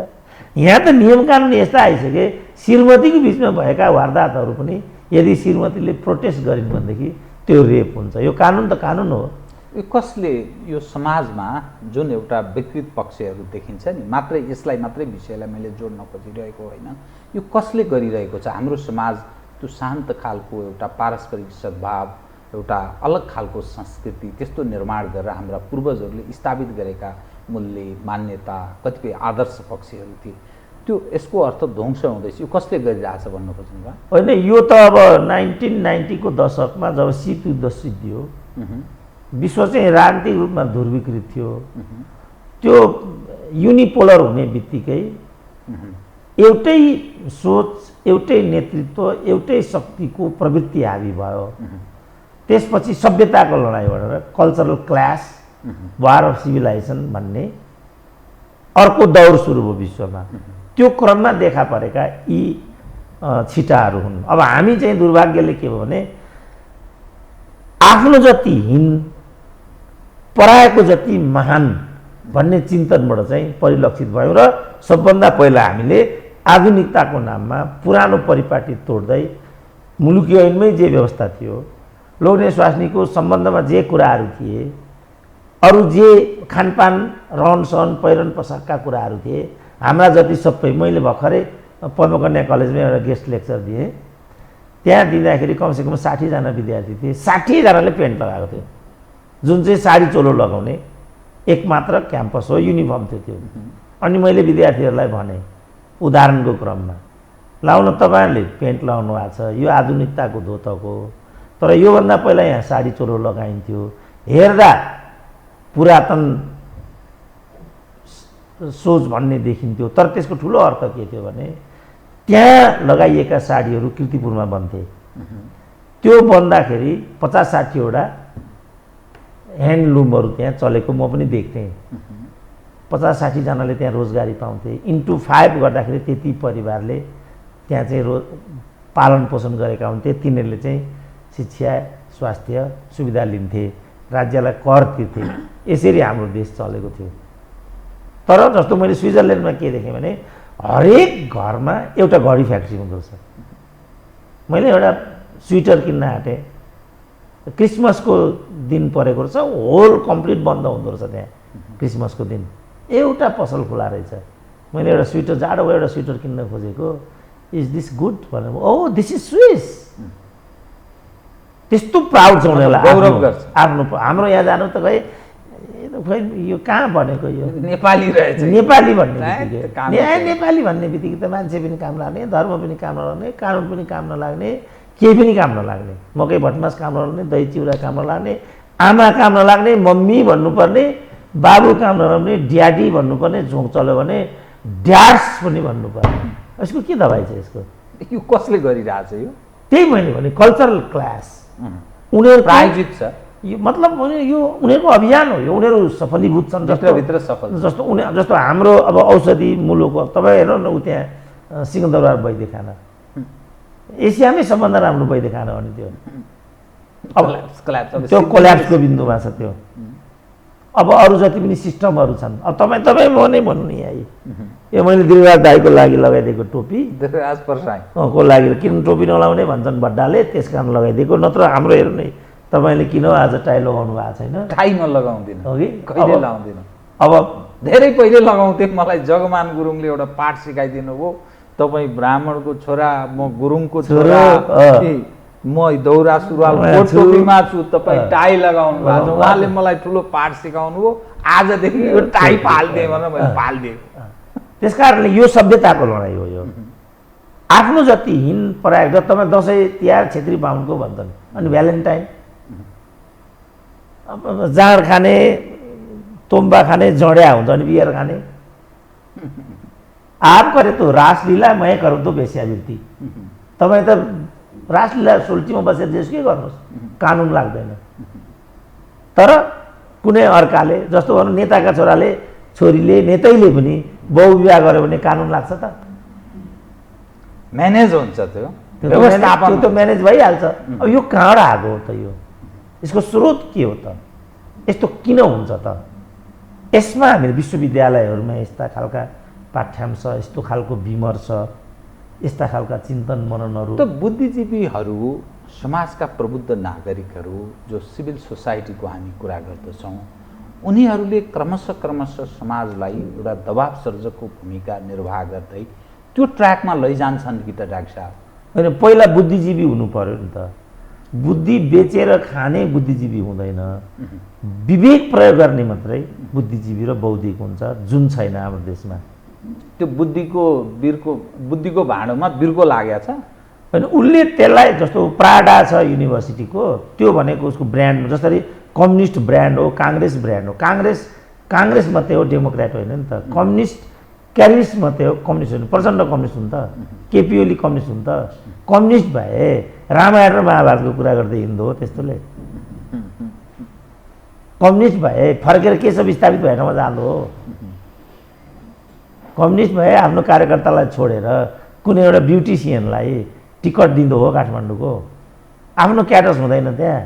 यहाँ त नियम कानुन यस्ता आइसके श्रीमतीको बिचमा भएका वारदातहरू पनि यदि श्रीमतीले प्रोटेस्ट गरिन् भनेदेखि त्यो रेप हुन्छ। यो कानुन त कानुन हो। यो कसले यो समाजमा जुन एउटा विकृत पक्षहरू देखिन्छ नि, मात्रै यसलाई मात्रै विषयलाई मैले जोड्न खोजिरहेको होइन, यो कसले गरिरहेको छ? हाम्रो समाज त्यो शान्त खालको एउटा पारस्परिक सद्भाव, एउटा अलग खालको संस्कृति त्यस्तो निर्माण गरेर हाम्रा पूर्वजहरूले स्थापित गरेका मूल्य, मान्यता, कतिपय आदर्श पक्षहरू थिए, त्यो यसको अर्थ ध्वंस हुँदैछ। यो कसले गरिरहेछ भन्न खोज्नुभयो? होइन, यो त अब 1990 को दशकमा जब शीत युद्ध सिद्धियो, विश्व चाहिँ राजनीतिक रूपमा ध्रुवीकृत थियो। त्यो युनिपोलर हुने बित्तिकै एउटै सोच, एउटै नेतृत्व, एउटै शक्तिको प्रवृत्ति हावी भयो। त्यसपछि सभ्यताको लडाइँ भनेर cultural class, war of civilisation भन्ने अर्को दौर सुरु भयो विश्वमा। त्यो क्रममा देखा परेका यी छिटाहरू हुन्। अब हामी चाहिँ दुर्भाग्यले के भयो भने आफ्नो जति हिन पराएको जति महान भन्ने चिन्तनबाट चाहिँ परिलक्षित भयौँ र सबभन्दा पहिला हामीले आधुनिकताको नाममा पुरानो परिपाटी तोड्दै मुलुकी ऐनमै जे व्यवस्था थियो, लोग्ने स्वास्नीको सम्बन्धमा जे कुराहरू थिए, अरू जे खानपान, रहनसहन, पहिरन पोसाकका कुराहरू थिए, हाम्रा जति सबै, मैले भर्खरै पद्मकन्या कलेजमा एउटा गेस्ट लेक्चर दिएँ। त्यहाँ दिँदाखेरि कमसेकम 60 जना विद्यार्थी थिए। 60 जनाले पेन्ट लगाएको थियो, जुन चाहिँ साडी चोलो लगाउने एक मात्र क्याम्पस हो, युनिफर्म थियो त्यो। अनि मैले विद्यार्थीहरूलाई भने उदाहरणको क्रममा, लाउन तपाईँहरूले पेन्ट लगाउनु भएको छ, यो आधुनिकताको धोतक हो, तर योभन्दा पहिला यहाँ साडी चोलो लगाइन्थ्यो। हेर्दा पुरातन सोच भन्ने देखिन्थ्यो, तर त्यसको ठुलो अर्थ के थियो भने त्यहाँ लगाइएका साडीहरू कीर्तिपुरमा बन्थे। त्यो बन्दाखेरि 50-60 वटा ह्यान्डलुमहरू त्यहाँ चलेको म पनि देख्थेँ। 50-60 जनाले त्यहाँ रोजगारी पाउँथे। इन्टु 5 गर्दाखेरि त्यति परिवारले त्यहाँ चाहिँ पालन पोषण गरेका हुन्थे। तिनीहरूले चाहिँ शिक्षा, स्वास्थ्य सुविधा लिन्थे, राज्यलाई कर तिर्थे। यसरी हाम्रो देश चलेको थियो। तर जस्तो मैले स्विजरल्यान्डमा के देखेँ भने हरेक घरमा एउटा घडी फ्याक्ट्री हुँदो रहेछ। मैले एउटा स्वेटर किन्न आँटेँ, क्रिसमसको दिन परेको रहेछ, होल कम्प्लिट बन्द हुँदो रहेछ त्यहाँ क्रिसमसको दिन। एउटा पसल खुला रहेछ। मैले एउटा स्वेटर, जाडोको एउटा स्वेटर किन्न खोजेको, इज दिस गुड भनेर, ओ दिस इज स्विस। त्यस्तो प्राउड छ उनीहरूलाई, गौरव गर्छ आफ्नो। हाम्रो यहाँ जानु त खै यो कहाँ भनेको, यो नेपाली रहेछ, नेपाली भन्ने बित्तिकै नेपाली भन्ने बित्तिकै त मान्छे पनि काम लाग्ने, धर्म पनि काम नलाग्ने, कानुन पनि काम नलाग्ने, केही पनि काम नलाग्ने, मकै भटमास काम नलाग्ने, दही चिउरा काम नलाग्ने, आमा काम नलाग्ने, मम्मी भन्नुपर्ने, बाबु काम नलाग्ने, ड्याडी भन्नुपर्ने, झोक चल्यो भने ड्याड्स पनि भन्नुपर्ने। यसको के दबाई छ यसको? यो कसले गरिरहेछ? यो त्यही मैले भने कल्चरल क्लास उनीहरू प्रायोजित छ। यो मतलब यो उनीहरूको अभियान हो। यो उनीहरू सफलीभूत छन् भित्र सफल। जस्तो जस्तो हाम्रो अब औषधि मुलुक हो। तपाईँ हेर्नु न, ऊ त्यहाँ सिंहदरबार वैद्य खाना एसियामै सबभन्दा राम्रो वैद्य खाना हो नि त्यो। अब त्यो कोल्याप्सको बिन्दुमा छ त्यो। अब अरू जति पनि सिस्टमहरू छन्, अब तपाईँ म नै भन्नु नि यहाँ यो मैले दिलराज दाईको लागि लगाइदिएको टोपी को लागि, किन टोपी नलाउने भन्छन् भड्डाले, त्यस कारण लगाइदिएको। नत्र हाम्रो हेर्नु नि, तपाईँले किन आज टाई लगाउनु भएको छैन? टाई म लगाउँदिनँ, हो कि कहिले लगाउँदिनँ। अब धेरै पहिले लगाउँथेँ। मलाई जगमान गुरुङले एउटा पाठ सिकाइदिनु भयो, तपाईँ ब्राह्मणको छोरा, म गुरुङको छोरा, म दौरा सुरुवाल टोपीमा छु, तपाईँ टाई लगाउनु भएको छ। उहाँले मलाई ठुलो पाठ सिकाउनु भयो। आजदेखि यो टाई फालिदिएँ भनेर मैले फालिदिएँ। त्यस कारणले यो सभ्यताको लडाइँ हो। यो आफ्नो जति हिन पराएको, तपाईँ दसैँ तिहार छेत्री बाहुनको भन्छन्, अनि भ्यालेन्टाइन जाँड खाने, तोम्बा खाने, जड्या हुन्छ अनि बियर खाने। आप करे तो रासलीला, मैं करूँ तो वेश्यावृत्ति। तपाईँ त रासलीला सोल्टीमा बसेर जेसुकै गर्नुहोस्, कानुन लाग्दैन। तर कुनै अर्काले, जस्तो भनौँ नेताका छोराले, छोरीले, नेतैले पनि बहुविवाह गर्यो भने कानुन लाग्छ त? म्यानेज हुन्छ त्यो, त्यो त म्यानेज भइहाल्छ। अब यो कहाँबाट आएको हो त? यसको स्रोत के हो त? यस्तो किन हुन्छ त? यसमा हामीले विश्वविद्यालयहरूमा यस्ता खालका पाठ्यांश, यस्तो खालको विमर्श, यस्ता खालका चिन्तन मननहरू त बुद्धिजीवीहरू, समाजका प्रबुद्ध नागरिकहरू, जो सिभिल सोसाइटीको हामी कुरा गर्दछौँ, उनीहरूले क्रमशः समाजलाई एउटा दबाब सर्जकको भूमिका निर्वाह गर्दै त्यो ट्र्याकमा लैजान्छन् कि त डाक्टर साहब? होइन, पहिला बुद्धिजीवी हुनु पर्यो नि त। बुद्धि बेचेर खाने बुद्धिजीवी हुँदैन, विवेक प्रयोग गर्ने मात्रै बुद्धिजीवी र बौद्धिक हुन्छ, जुन छैन हाम्रो देशमा। त्यो बुद्धिको भाँडोमा बिर्को लागेको छ। होइन, उसले त्यसलाई, जस्तो प्राडा छ युनिभर्सिटीको, त्यो भनेको उसको ब्रान्ड, जसरी कम्युनिस्ट ब्रान्ड हो, काङ्ग्रेस ब्रान्ड हो। काङ्ग्रेस मात्रै हो, डेमोक्रेट होइन नि त। कम्युनिस्ट क्यारिस्ट मात्रै हो, कम्युनिस्ट होइन। प्रचण्ड कम्युनिस्ट हुन् त, केपी ओली कम्युनिस्ट हुन् त। कम्युनिस्ट भए रामायण र महाभारतको कुरा गर्दै हिँड्दो हो त्यस्तोले। कम्युनिस्ट भए फर्केर केशव स्थापित भएनमा जाँदो हो। कम्युनिस्ट भए आफ्नो कार्यकर्तालाई छोडेर कुनै एउटा ब्युटिसियनलाई टिकट दिँदो हो काठमाडौँको। आफ्नो क्याटर्स हुँदैन त्यहाँ।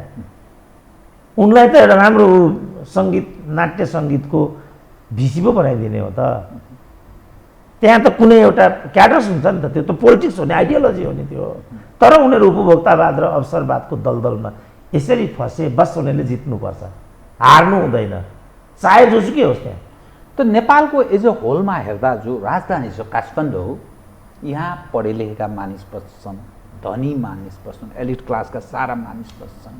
उनलाई त एउटा राम्रो सङ्गीत, नाट्य सङ्गीतको भिसी पो बनाइदिने हो त। त्यहाँ त कुनै एउटा क्याटर्स हुन्छ नि त, त्यो त पोलिटिक्स हो नि, आइडियोलोजी हो नि त्यो। तर उनीहरू उपभोक्तावाद र अवसरवादको दलदलमा यसरी फसे, बस उनीहरूले जित्नुपर्छ, हार्नु हुँदैन, चाहे जोसुकै होस्। त्यहाँ त नेपालको एज अ होलमा हेर्दा जो राजधानी छ काठमाडौँ हो, यहाँ पढे लेखेका मानिस बस्छन्, धनी मानिस बस्छन्, एलिट क्लासका सारा मानिस बस्छन्,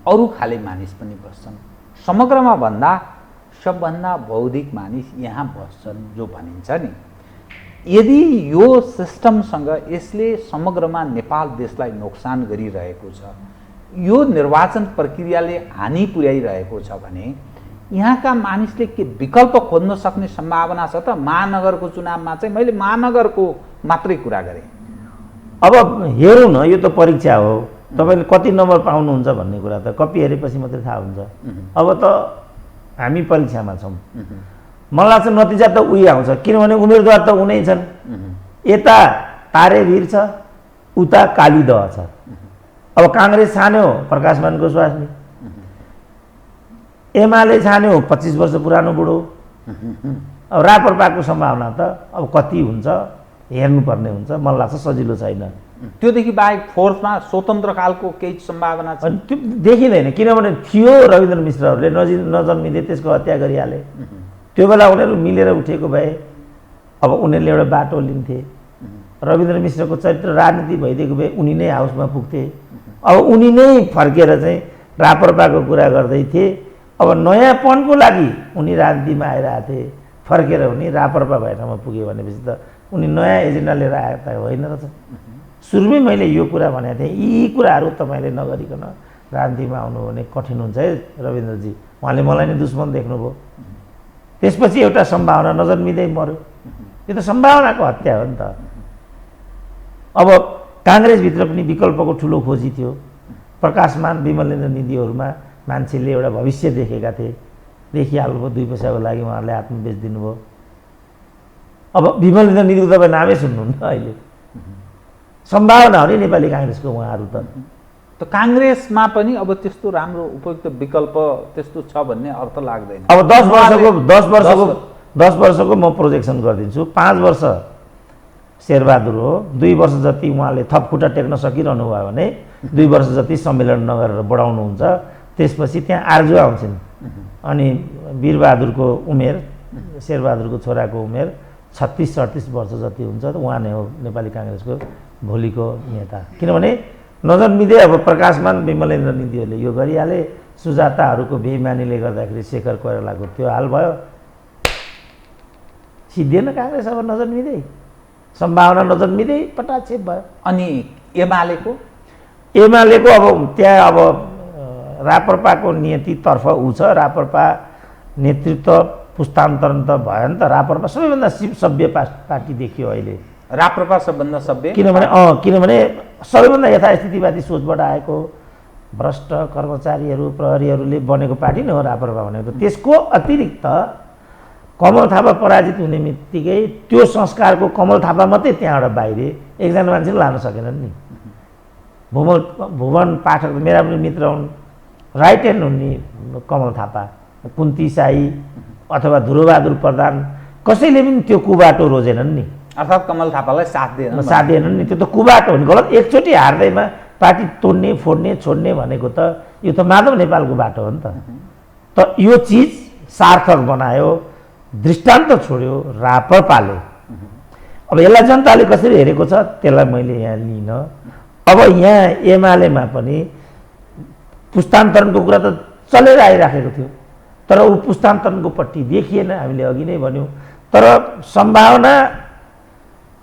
अरू खाले मानिस पनि बस्छन्। समग्रमा भन्दा सबभन्दा बौद्धिक मानिस यहाँ बस्छन् जो भनिन्छ नि। यदि यो सिस्टमसँग यसले समग्रमा नेपाल देशलाई नोक्सान गरिरहेको छ, यो निर्वाचन प्रक्रियाले हानि पुर्याइरहेको छ भने यहाँका मानिसले के विकल्प खोज्न सक्ने सम्भावना छ त? महानगरको चुनावमा चाहिँ मैले महानगरको मात्रै कुरा गरेँ। अब हेरौँ न, यो त परीक्षा हो। तपाईँले कति नम्बर पाउनुहुन्छ भन्ने कुरा त कपी हेरेपछि मात्रै थाहा हुन्छ। अब त हामी परीक्षामा छौँ। मलाई लाग्छ नतिजा त उही आउँछ, किनभने उम्मेदवार त उनै छन्। यता तारेभिर छ, उता कालीदह छ। अब काङ्ग्रेस छान्यो प्रकाशमान गोस्वामी, एमाले छान्यो 25 वर्ष पुरानो बुढो। अब राप्रपाको सम्भावना त अब कति हुन्छ हेर्नुपर्ने हुन्छ। मलाई लाग्छ सजिलो छैन। त्योदेखि बाहेक फोर्समा स्वतन्त्र कालको केही सम्भावना छ? अनि त्यो देखिँदैन, किनभने थियो रविन्द्र मिश्रहरूले नजन्मिँदै त्यसको हत्या गरिहाले। त्यो बेला उनीहरू मिलेर उठेको भए अब उनीहरूले एउटा बाटो लिन्थे। रविन्द्र मिश्रको चरित्र राजनीति भइदिएको भए उनी नै हाउसमा पुग्थे। अब उनी नै फर्केर चाहिँ राप्रपाको कुरा गर्दै थिए। अब नयाँपनको लागि उनी राजनीतिमा आइरहेको थिए, फर्केर उनी राप्रपा भए ठाउँमा पुग्यो भनेपछि त उनी नयाँ एजेन्डा लिएर आएको त होइन रहेछ। सुरुमै मैले यो कुरा भनेको थिएँ, यी कुराहरू तपाईँले नगरिकन राजनीतिमा आउनु भने कठिन हुन्छ है रविन्द्रजी। उहाँले मलाई नै दुश्मन देख्नुभयो। त्यसपछि एउटा सम्भावना नजन्मिँदै मऱ्यो। यो त सम्भावनाको हत्या हो नि त। अब काङ्ग्रेसभित्र पनि विकल्पको ठुलो खोजी थियो। प्रकाशमान, विमलेन्द्र निधिहरूमा मान्छेले एउटा भविष्य देखेका थिए। देखिहाल्नुभयो, 2 पैसाको लागि उहाँहरूले आत्म बेचिदिनु भयो। अब विमलेन्द्र निधिको तपाईँ नामै सुन्नुहुन्न अहिले। सम्भावना हो नि नेपाली काङ्ग्रेसको उहाँहरू त काङ्ग्रेसमा पनि अब त्यस्तो राम्रो उपयुक्त विकल्प त्यस्तो छ भन्ने अर्थ लाग्दैन। अब 10 वर्षको म प्रोजेक्सन गरिदिन्छु। 5 वर्ष शेरबहादुर हो, 2 वर्ष जति उहाँले थप खुट्टा टेक्न सकिरहनु भयो भने 2 वर्ष जति सम्मेलन नगरेर बढाउनुहुन्छ। त्यसपछि त्यहाँ आर्जु आउँछन्। अनि वीरबहादुरको उमेर, शेरबहादुरको छोराको उमेर 36-38 वर्ष जति हुन्छ। उहाँ नै हो नेपाली काङ्ग्रेसको भोलिको नेता। किनभने नजन्मिँदै अब प्रकाशमान, विमलेन्द्र निधिहरूले यो गरिहाले। सुजाताहरूको बेइमानीले गर्दाखेरि शेखर कोइरालाको त्यो हाल भयो। सिद्धिएन काङ्ग्रेस अब नजन्मिँदै, सम्भावना नजन्मिँदै पटाक्षेप भयो। अनि एमालेको अब त्यहाँ अब राप्रपाको नियतितर्फ ऊ छ। राप्रपा नेतृत्व पुस्तान्तरण त भयो नि त। राप्रपा सबैभन्दा सभ्य पार्टी देखियो अहिले। राप्रपा सबभन्दा सभ्य, किनभने सबैभन्दा यथास्थितिवादी सोचबाट आएको भ्रष्ट कर्मचारीहरू प्रहरीहरूले बनेको पार्टी नै हो राप्रपा भनेको। त्यसको अतिरिक्त कमल थापा पराजित हुने बित्तिकै त्यो संस्कारको कमल थापा मात्रै त्यहाँबाट बाहिरे एकजना मान्छेले लान सकेनन् नि। भुवन पाठक मेरा पनि मित्र हुन्, राइट ह्यान्ड हुन् नि कमल थापा, कुन्ती साई अथवा ध्रुवबहादुर प्रधान, कसैले पनि त्यो कुबाटो रोजेनन् नि। अर्थात् कमल थापालाई साथ दिएनन् नि। त्यो त कुबाटो हो नि, गलत। एकचोटि हार्दैमा पार्टी तोड्ने फोड्ने छोड्ने भनेको त यो त माधव नेपालको बाटो हो नि त। त यो चिज सार्थक बनायो, दृष्टान्त छोड्यो राप्रपाले। अब यसलाई जनताले कसरी हेरेको छ त्यसलाई मैले यहाँ लिइनँ। अब यहाँ एमालेमा पनि पुस्तान्तरणको कुरा त चलेर आइराखेको थियो, तर ऊ पुस्तान्तरणको पट्टि देखिएन। हामीले अघि नै भन्यौँ। तर सम्भावना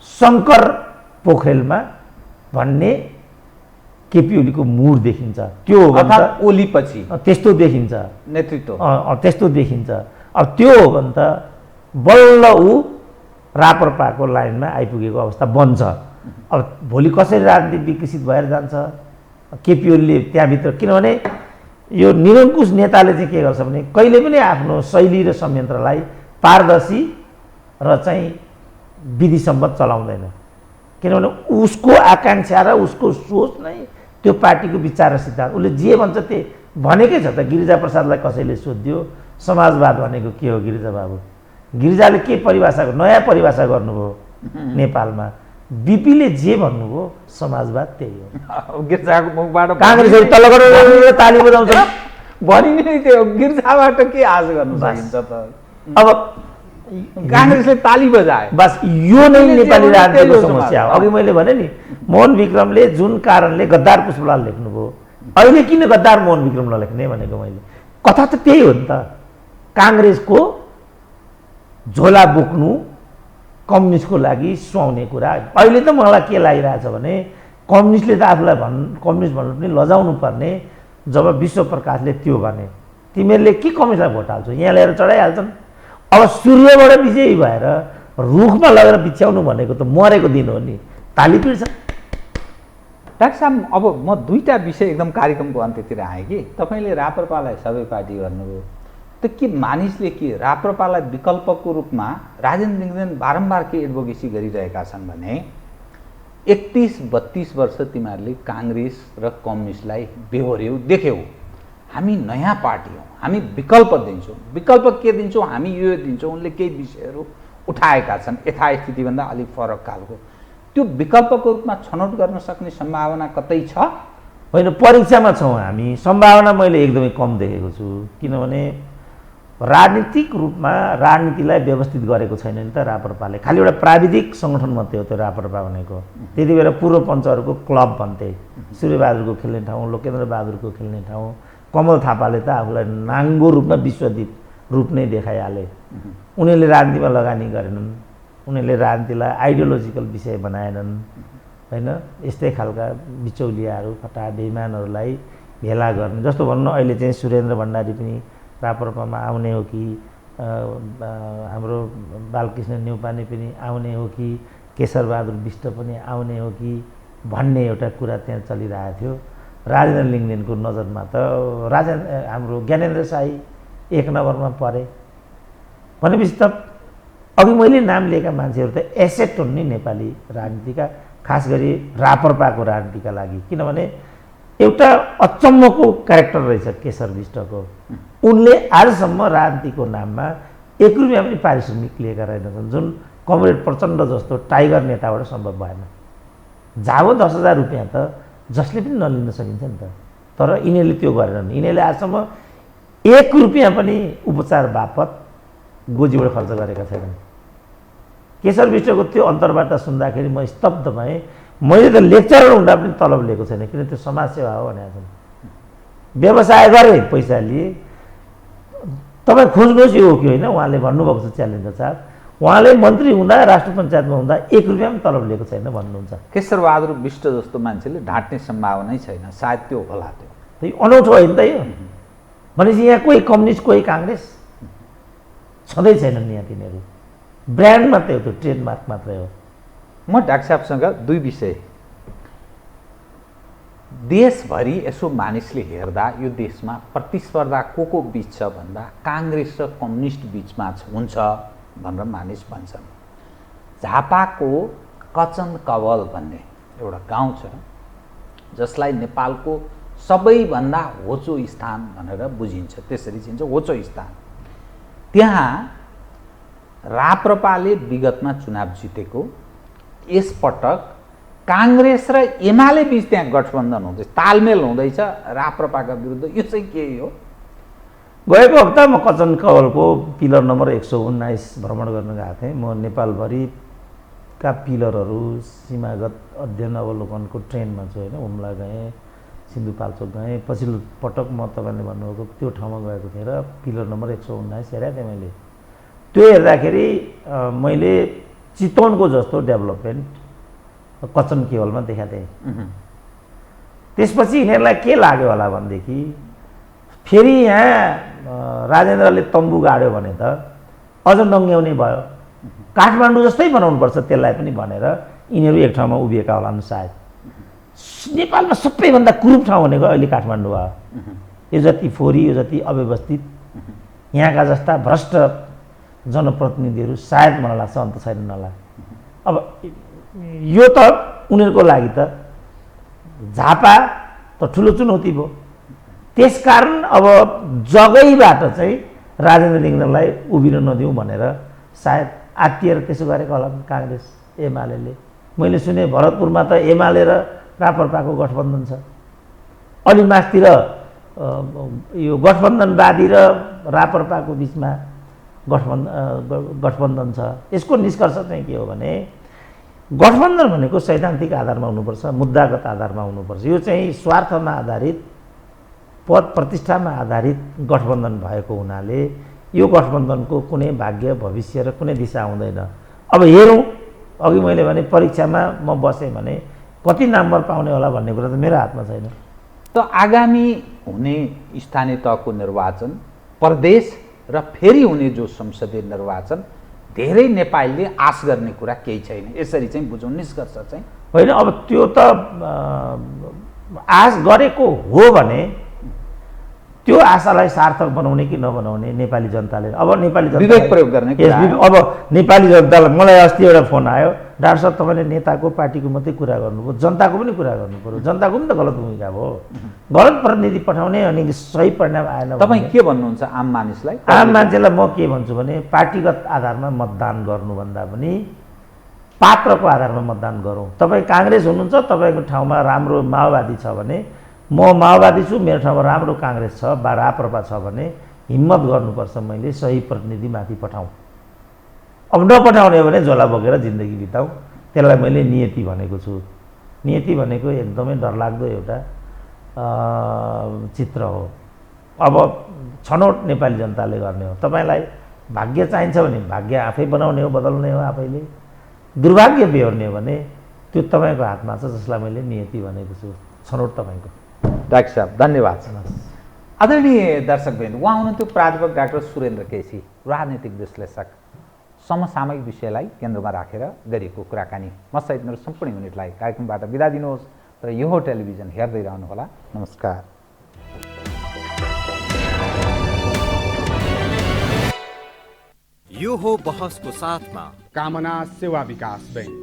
शङ्कर पोखरेलमा भन्ने केपी ओलीको मुड देखिन्छ। त्यो हो भने अर्थात् ओलीपछि त्यस्तो देखिन्छ नेतृत्व, त्यस्तो देखिन्छ। अब त्यो हो भने त बल्ल ऊ राप्रपाको लाइनमा आइपुगेको अवस्था बन्छ। अब भोलि कसरी राजनीति विकसित भएर जान्छ केपी ओलीले त्यहाँभित्र, किनभने यो निरङ्कुश नेताले चाहिँ के गर्छ भने कहिले पनि आफ्नो शैली र संयन्त्रलाई पारदर्शी र चाहिँ विधिसम्मत चलाउँदैन। किनभने उसको आकाङ्क्षा र उसको सोच नै त्यो पार्टीको विचार र सिद्धान्त। उसले जे भन्छ त्यही भनेकै छ त। गिरिजा प्रसादलाई कसैले सोध्यो समाजवाद भनेको के हो गिरिजा बाबु? गिरिजाले के परिभाषा नयाँ परिभाषा गर्नुभयो नेपालमा। बिपीले जे भन्नुभयो समाजवाद त्यही हो। गिरिजाको मुखबाट काङ्ग्रेसहरू तल गरेर ताली बजाउँछन् भनिने त्यो गिरिजाबाट के आश गर्नु सकिन्छ त? अब काङ्ग्रेसले ताली बजाए बस यो नै नेपाली राजनीतिको समस्या हो। अघि मैले भने नि मोहन विक्रमले जुन कारणले गद्दार पुष्पलाल लेख्नुभयो, अहिले किन गद्दार मोहन विक्रम नलेख्ने भनेको मैले कथा त त्यही हो नि त। काङ्ग्रेसको झोला बोक्नु कम्युनिस्टको लागि सुहाउने कुरा। अहिले त मलाई के लागिरहेछ भने कम्युनिस्टले त आफूलाई कम्युनिस्ट भन्नु पनि लजाउनु पर्ने। जब विश्व प्रकाशले त्यो भने तिमीहरूले के कम्युनिस्टलाई भोट हाल्छौ, यहाँ ल्याएर चढाइहाल्छन्। अब सूर्यबाट विजयी भएर रुखमा लगेर बिछ्याउनु भनेको त मरेको दिन हो नि, ताली पिट्छ। डाक्टर साहब, अब म दुईवटा विषय एकदम कार्यक्रमको अन्त्यतिर आएँ कि तपाईँले राप्रपालाई सबै पार्टी गर्नुभयो, त के मानिसले के राप्रपालाई विकल्पको रूपमा राजेन्द्र लिङ्गदेन बारम्बार के एडभोकेसी गरिरहेका छन् भने 31-32 वर्ष तिमीहरूले काङ्ग्रेस र कम्युनिस्टलाई बेहोर्यौ, देख्यौ। हामी नयाँ पार्टी हौँ, हामी विकल्प दिन्छौँ। विकल्प के दिन्छौँ? हामी यो दिन्छौँ। उनले केही विषयहरू उठाएका छन् यथास्थितिभन्दा अलिक फरक खालको। त्यो विकल्पको रूपमा छनौट गर्न सक्ने सम्भावना कतै छ? होइन, परीक्षामा छौँ हामी। सम्भावना मैले एकदमै कम देखेको छु। किनभने राजनीतिक रूपमा राजनीतिलाई व्यवस्थित गरेको छैन नि त राप्रपाले। खालि एउटा प्राविधिक सङ्गठन मात्रै हो त्यो राप्रपा भनेको। त्यति बेला पूर्व पञ्चहरूको क्लब भन्थे। सूर्यबहादुरको खेल्ने ठाउँ, लोकेन्द्र बहादुरको खेल्ने ठाउँ। कमल थापाले त आफूलाई नाङ्गो रूपमा विश्वदीप रूप नै देखाइहाले। उनीहरूले राजनीतिमा लगानी गरेनन्, उनीहरूले राजनीतिलाई आइडियोलोजिकल विषय बनाएनन्। होइन, यस्तै खालका बिचौलियाहरू फटा बेइमानहरूलाई भेला गर्ने। जस्तो भन्नु अहिले चाहिँ सुरेन्द्र भण्डारी पनि राप्रपामा आउने हो कि, हाम्रो बालकृष्ण न्यौपाने पनि आउने हो कि, केशरबहादुर विष्ट पनि आउने हो कि भन्ने एउटा कुरा त्यहाँ चलिरहेको थियो। राजेन्द्र लिङ्गदेनको नजरमा त हाम्रो ज्ञानेन्द्र शाही 1 नम्बरमा परे भनेपछि त अघि मैले नाम लिएका मान्छेहरू त एसेट हुन् नि नेपाली राजनीतिका, खास गरी राप्रपाको राजनीतिका लागि। किनभने एउटा अचम्मको क्यारेक्टर रहेछ केशर विष्टको। उनले आजसम्म राजनीतिको नाममा 1 रुपियाँ पनि पारिश्रमिक लिएका रहेनछन्, जुन कमरेड प्रचण्ड जस्तो टाइगर नेताबाट सम्भव भएन। जाबो 10,000 रुपियाँ त जसले पनि नलिन सकिन्छ नि त। तर यिनीहरूले त्यो गरेनन्। यिनीहरूले आजसम्म 1 रुपियाँ पनि उपचार बापत गोजीबाट खर्च गरेका छैनन्। केशर विष्टको त्यो अन्तर्वार्ता सुन्दाखेरि म स्तब्ध भएँ। मैले त लेक्चरर हुँदा पनि तलब लिएको छैन, किन त्यो समाजसेवा हो भनेको छन्। व्यवसाय गरेँ, पैसा लिए। तपाईँ खोज्नुहोस् यो हो कि होइन। उहाँले भन्नुभएको छ च्यालेन्जर साहब, उहाँले मन्त्री हुँदा राष्ट्र पञ्चायतमा हुँदा 1 रुपियाँ पनि तलब लिएको छैन भन्नुहुन्छ। केशरबहादुर विष्ट जस्तो मान्छेले ढाँट्ने सम्भावनै छैन, सायद त्यो होला। त्यो त यो अनौठो होइन त यो भनेपछि यहाँ कोही कम्युनिस्ट कोही काङ्ग्रेस छँदै छैनन् यहाँ तिनीहरू ब्रान्ड मात्रै हो त्यो ट्रेडमार्क मात्रै हो म डाक्टर साहबसँग दुई विषय देशभरि यसो मानिसले हेर्दा यो देशमा प्रतिस्पर्धा को बीच छ भन्दा काङ्ग्रेस र कम्युनिस्ट बीचमा हुन्छ भनेर मानिस भन्छन्। झापाको कचन कवल भन्ने एउटा गाउँ छ जसलाई नेपालको सबैभन्दा होचो स्थान भनेर बुझिन्छ, त्यसरी चिन्छ होचो स्थान। त्यहाँ राप्रपाले विगतमा चुनाव जितेको, यसपटक काङ्ग्रेस र एमाले बीच त्यहाँ गठबन्धन हुँदैछ, तालमेल हुँदैछ राप्रपाका विरुद्ध। यो चाहिँ के हो? गएको हप्ता म कचन कवलको पिलर नम्बर 119 भ्रमण गर्न गएको थिएँ। म नेपालभरिका पिलरहरू सीमागत अध्ययन अवलोकनको ट्रेनमा छु होइन। हुम्ला गएँ, सिन्धुपाल्चोक गएँ, पछिल्लो पटक म तपाईँले भन्नुभएको त्यो ठाउँमा गएको थिएँ र पिलर नम्बर 119 हेरेको थिएँ मैले। त्यो हेर्दाखेरि मैले चितवनको जस्तो डेभलपमेन्ट कचन केवलमा देखाएको थिएँ। त्यसपछि यिनीहरूलाई के लाग्यो होला भनेदेखि फेरि यहाँ राजेन्द्रले तम्बु गाड्यो भने त अझ नङ्ग्याउने भयो, काठमाडौँ जस्तै बनाउनुपर्छ त्यसलाई पनि भनेर यिनीहरू एक ठाउँमा उभिएका होलान् सायद। नेपालमा सबैभन्दा कुरूप ठाउँ भनेको अहिले काठमाडौँ भयो। यो जति फोहोरी, यो जति अव्यवस्थित, यहाँका जस्ता भ्रष्ट जनप्रतिनिधिहरू सायद मलाई लाग्छ अन्त छैनन् होला। अब यो त उनीहरूको लागि त झापा त ठुलो चुनौती भयो। त्यसकारण अब जगैबाट चाहिँ राजेन्द्र लिङ्गदेनलाई उभिन नदिउँ भनेर सायद आत्तिएर त्यसो गरेको होला काङ्ग्रेस एमाले। मैले सुने भरतपुरमा त एमाले र राप्रपाको गठबन्धन छ। अलि मासतिर यो गठबन्धनवादी र राप्रपाको बिचमा गठबन्धन छ। यसको निष्कर्ष चाहिँ के हो भने गठबन्धन भनेको सैद्धान्तिक आधारमा हुनुपर्छ, मुद्दागत आधारमा हुनुपर्छ। यो चाहिँ स्वार्थमा आधारित, पद प्रतिष्ठामा आधारित गठबन्धन भएको हुनाले यो गठबन्धनको कुनै भाग्य, भविष्य र कुनै दिशा हुँदैन। अब हेरौँ, अघि मैले भने परीक्षामा म बसेँ भने कति नम्बर पाउने होला भन्ने कुरा त मेरो हातमा छैन। त आगामी हुने स्थानीय तहको निर्वाचन, प्रदेश र फेरि हुने जो संसदीय निर्वाचन, धेरै नेपालीले आश गर्ने कुरा केही छैन, यसरी चाहिँ बुझौँ। निष्कर्ष चाहिँ होइन, अब त्यो त आश गरेको हो भने त्यो आशालाई सार्थक बनाउने कि नबनाउने नेपाली जनताले, अब नेपाली जनता विवेक प्रयोग गर्ने कुरा। अब नेपाली जनतालाई मलाई अस्ति एउटा फोन आयो, डाक्टर साहब तपाईँले नेताको पार्टीको मात्रै कुरा गर्नुभयो, जनताको पनि कुरा गर्नु पर्यो। जनताको पनि त गलत भूमिका भयो, गलत प्रतिनिधि पठाउने अनि सही परिणाम आएन। तपाईँ के भन्नुहुन्छ आम मानिसलाई? आम मान्छेलाई म के भन्छु भने पार्टीगत आधारमा मतदान गर्नुभन्दा पनि पात्रको आधारमा मतदान गरौँ। तपाईँ काङ्ग्रेस हुनुहुन्छ, तपाईँको ठाउँमा राम्रो माओवादी छ भने म माओवादी छु, मेरो ठाउँमा राम्रो काङ्ग्रेस छ वा राप्रपा छ भने हिम्मत गर्नुपर्छ मैले सही प्रतिनिधि माथि पठाउँ। अब नपठाउने हो भने झोला बोकेर जिन्दगी बिताउँ। त्यसलाई मैले नियति भनेको छु। नियति भनेको एकदमै डरलाग्दो एउटा चित्र हो। अब छनौट नेपाली जनताले गर्ने हो। तपाईँलाई भाग्य चाहिन्छ भने भाग्य आफै बनाउने हो, बदल्ने हो आफैले। दुर्भाग्य बेहोर्ने हो भने त्यो तपाईँको हातमा छ, जसलाई मैले नियति भनेको छु। छनौट तपाईँको। डाक्टर साहब धन्यवाद। आदरणीय दर्शकवृन्द, उहाँ हुनुहुन्थ्यो प्राध्यापक डाक्टर सुरेन्द्र केसी, राजनीतिक विश्लेषक। समसामयिक विषयलाई केन्द्रमा राखेर गरिएको कुराकानी। म सहित मेरो सम्पूर्ण युनिटलाई कार्यक्रमबाट बिदा दिनुहोस् र यो हो टेलिभिजन हेर्दै रहनुहोला। नमस्कार। यो हो बहसको साथमा कामना सेवा विकास बैंक,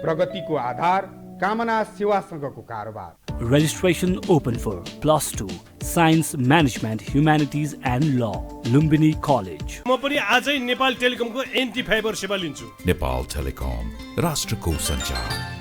प्रगतिको आधार कामना सेवासँगको कारोबार। Registration open for +2 Science Management Humanities and Law, Lumbini College. म पनि आजै नेपाल टेलिकमको एन्टी फाइबर सेवा लिन्छु। नेपाल टेलिकम, राष्ट्रको सञ्चार।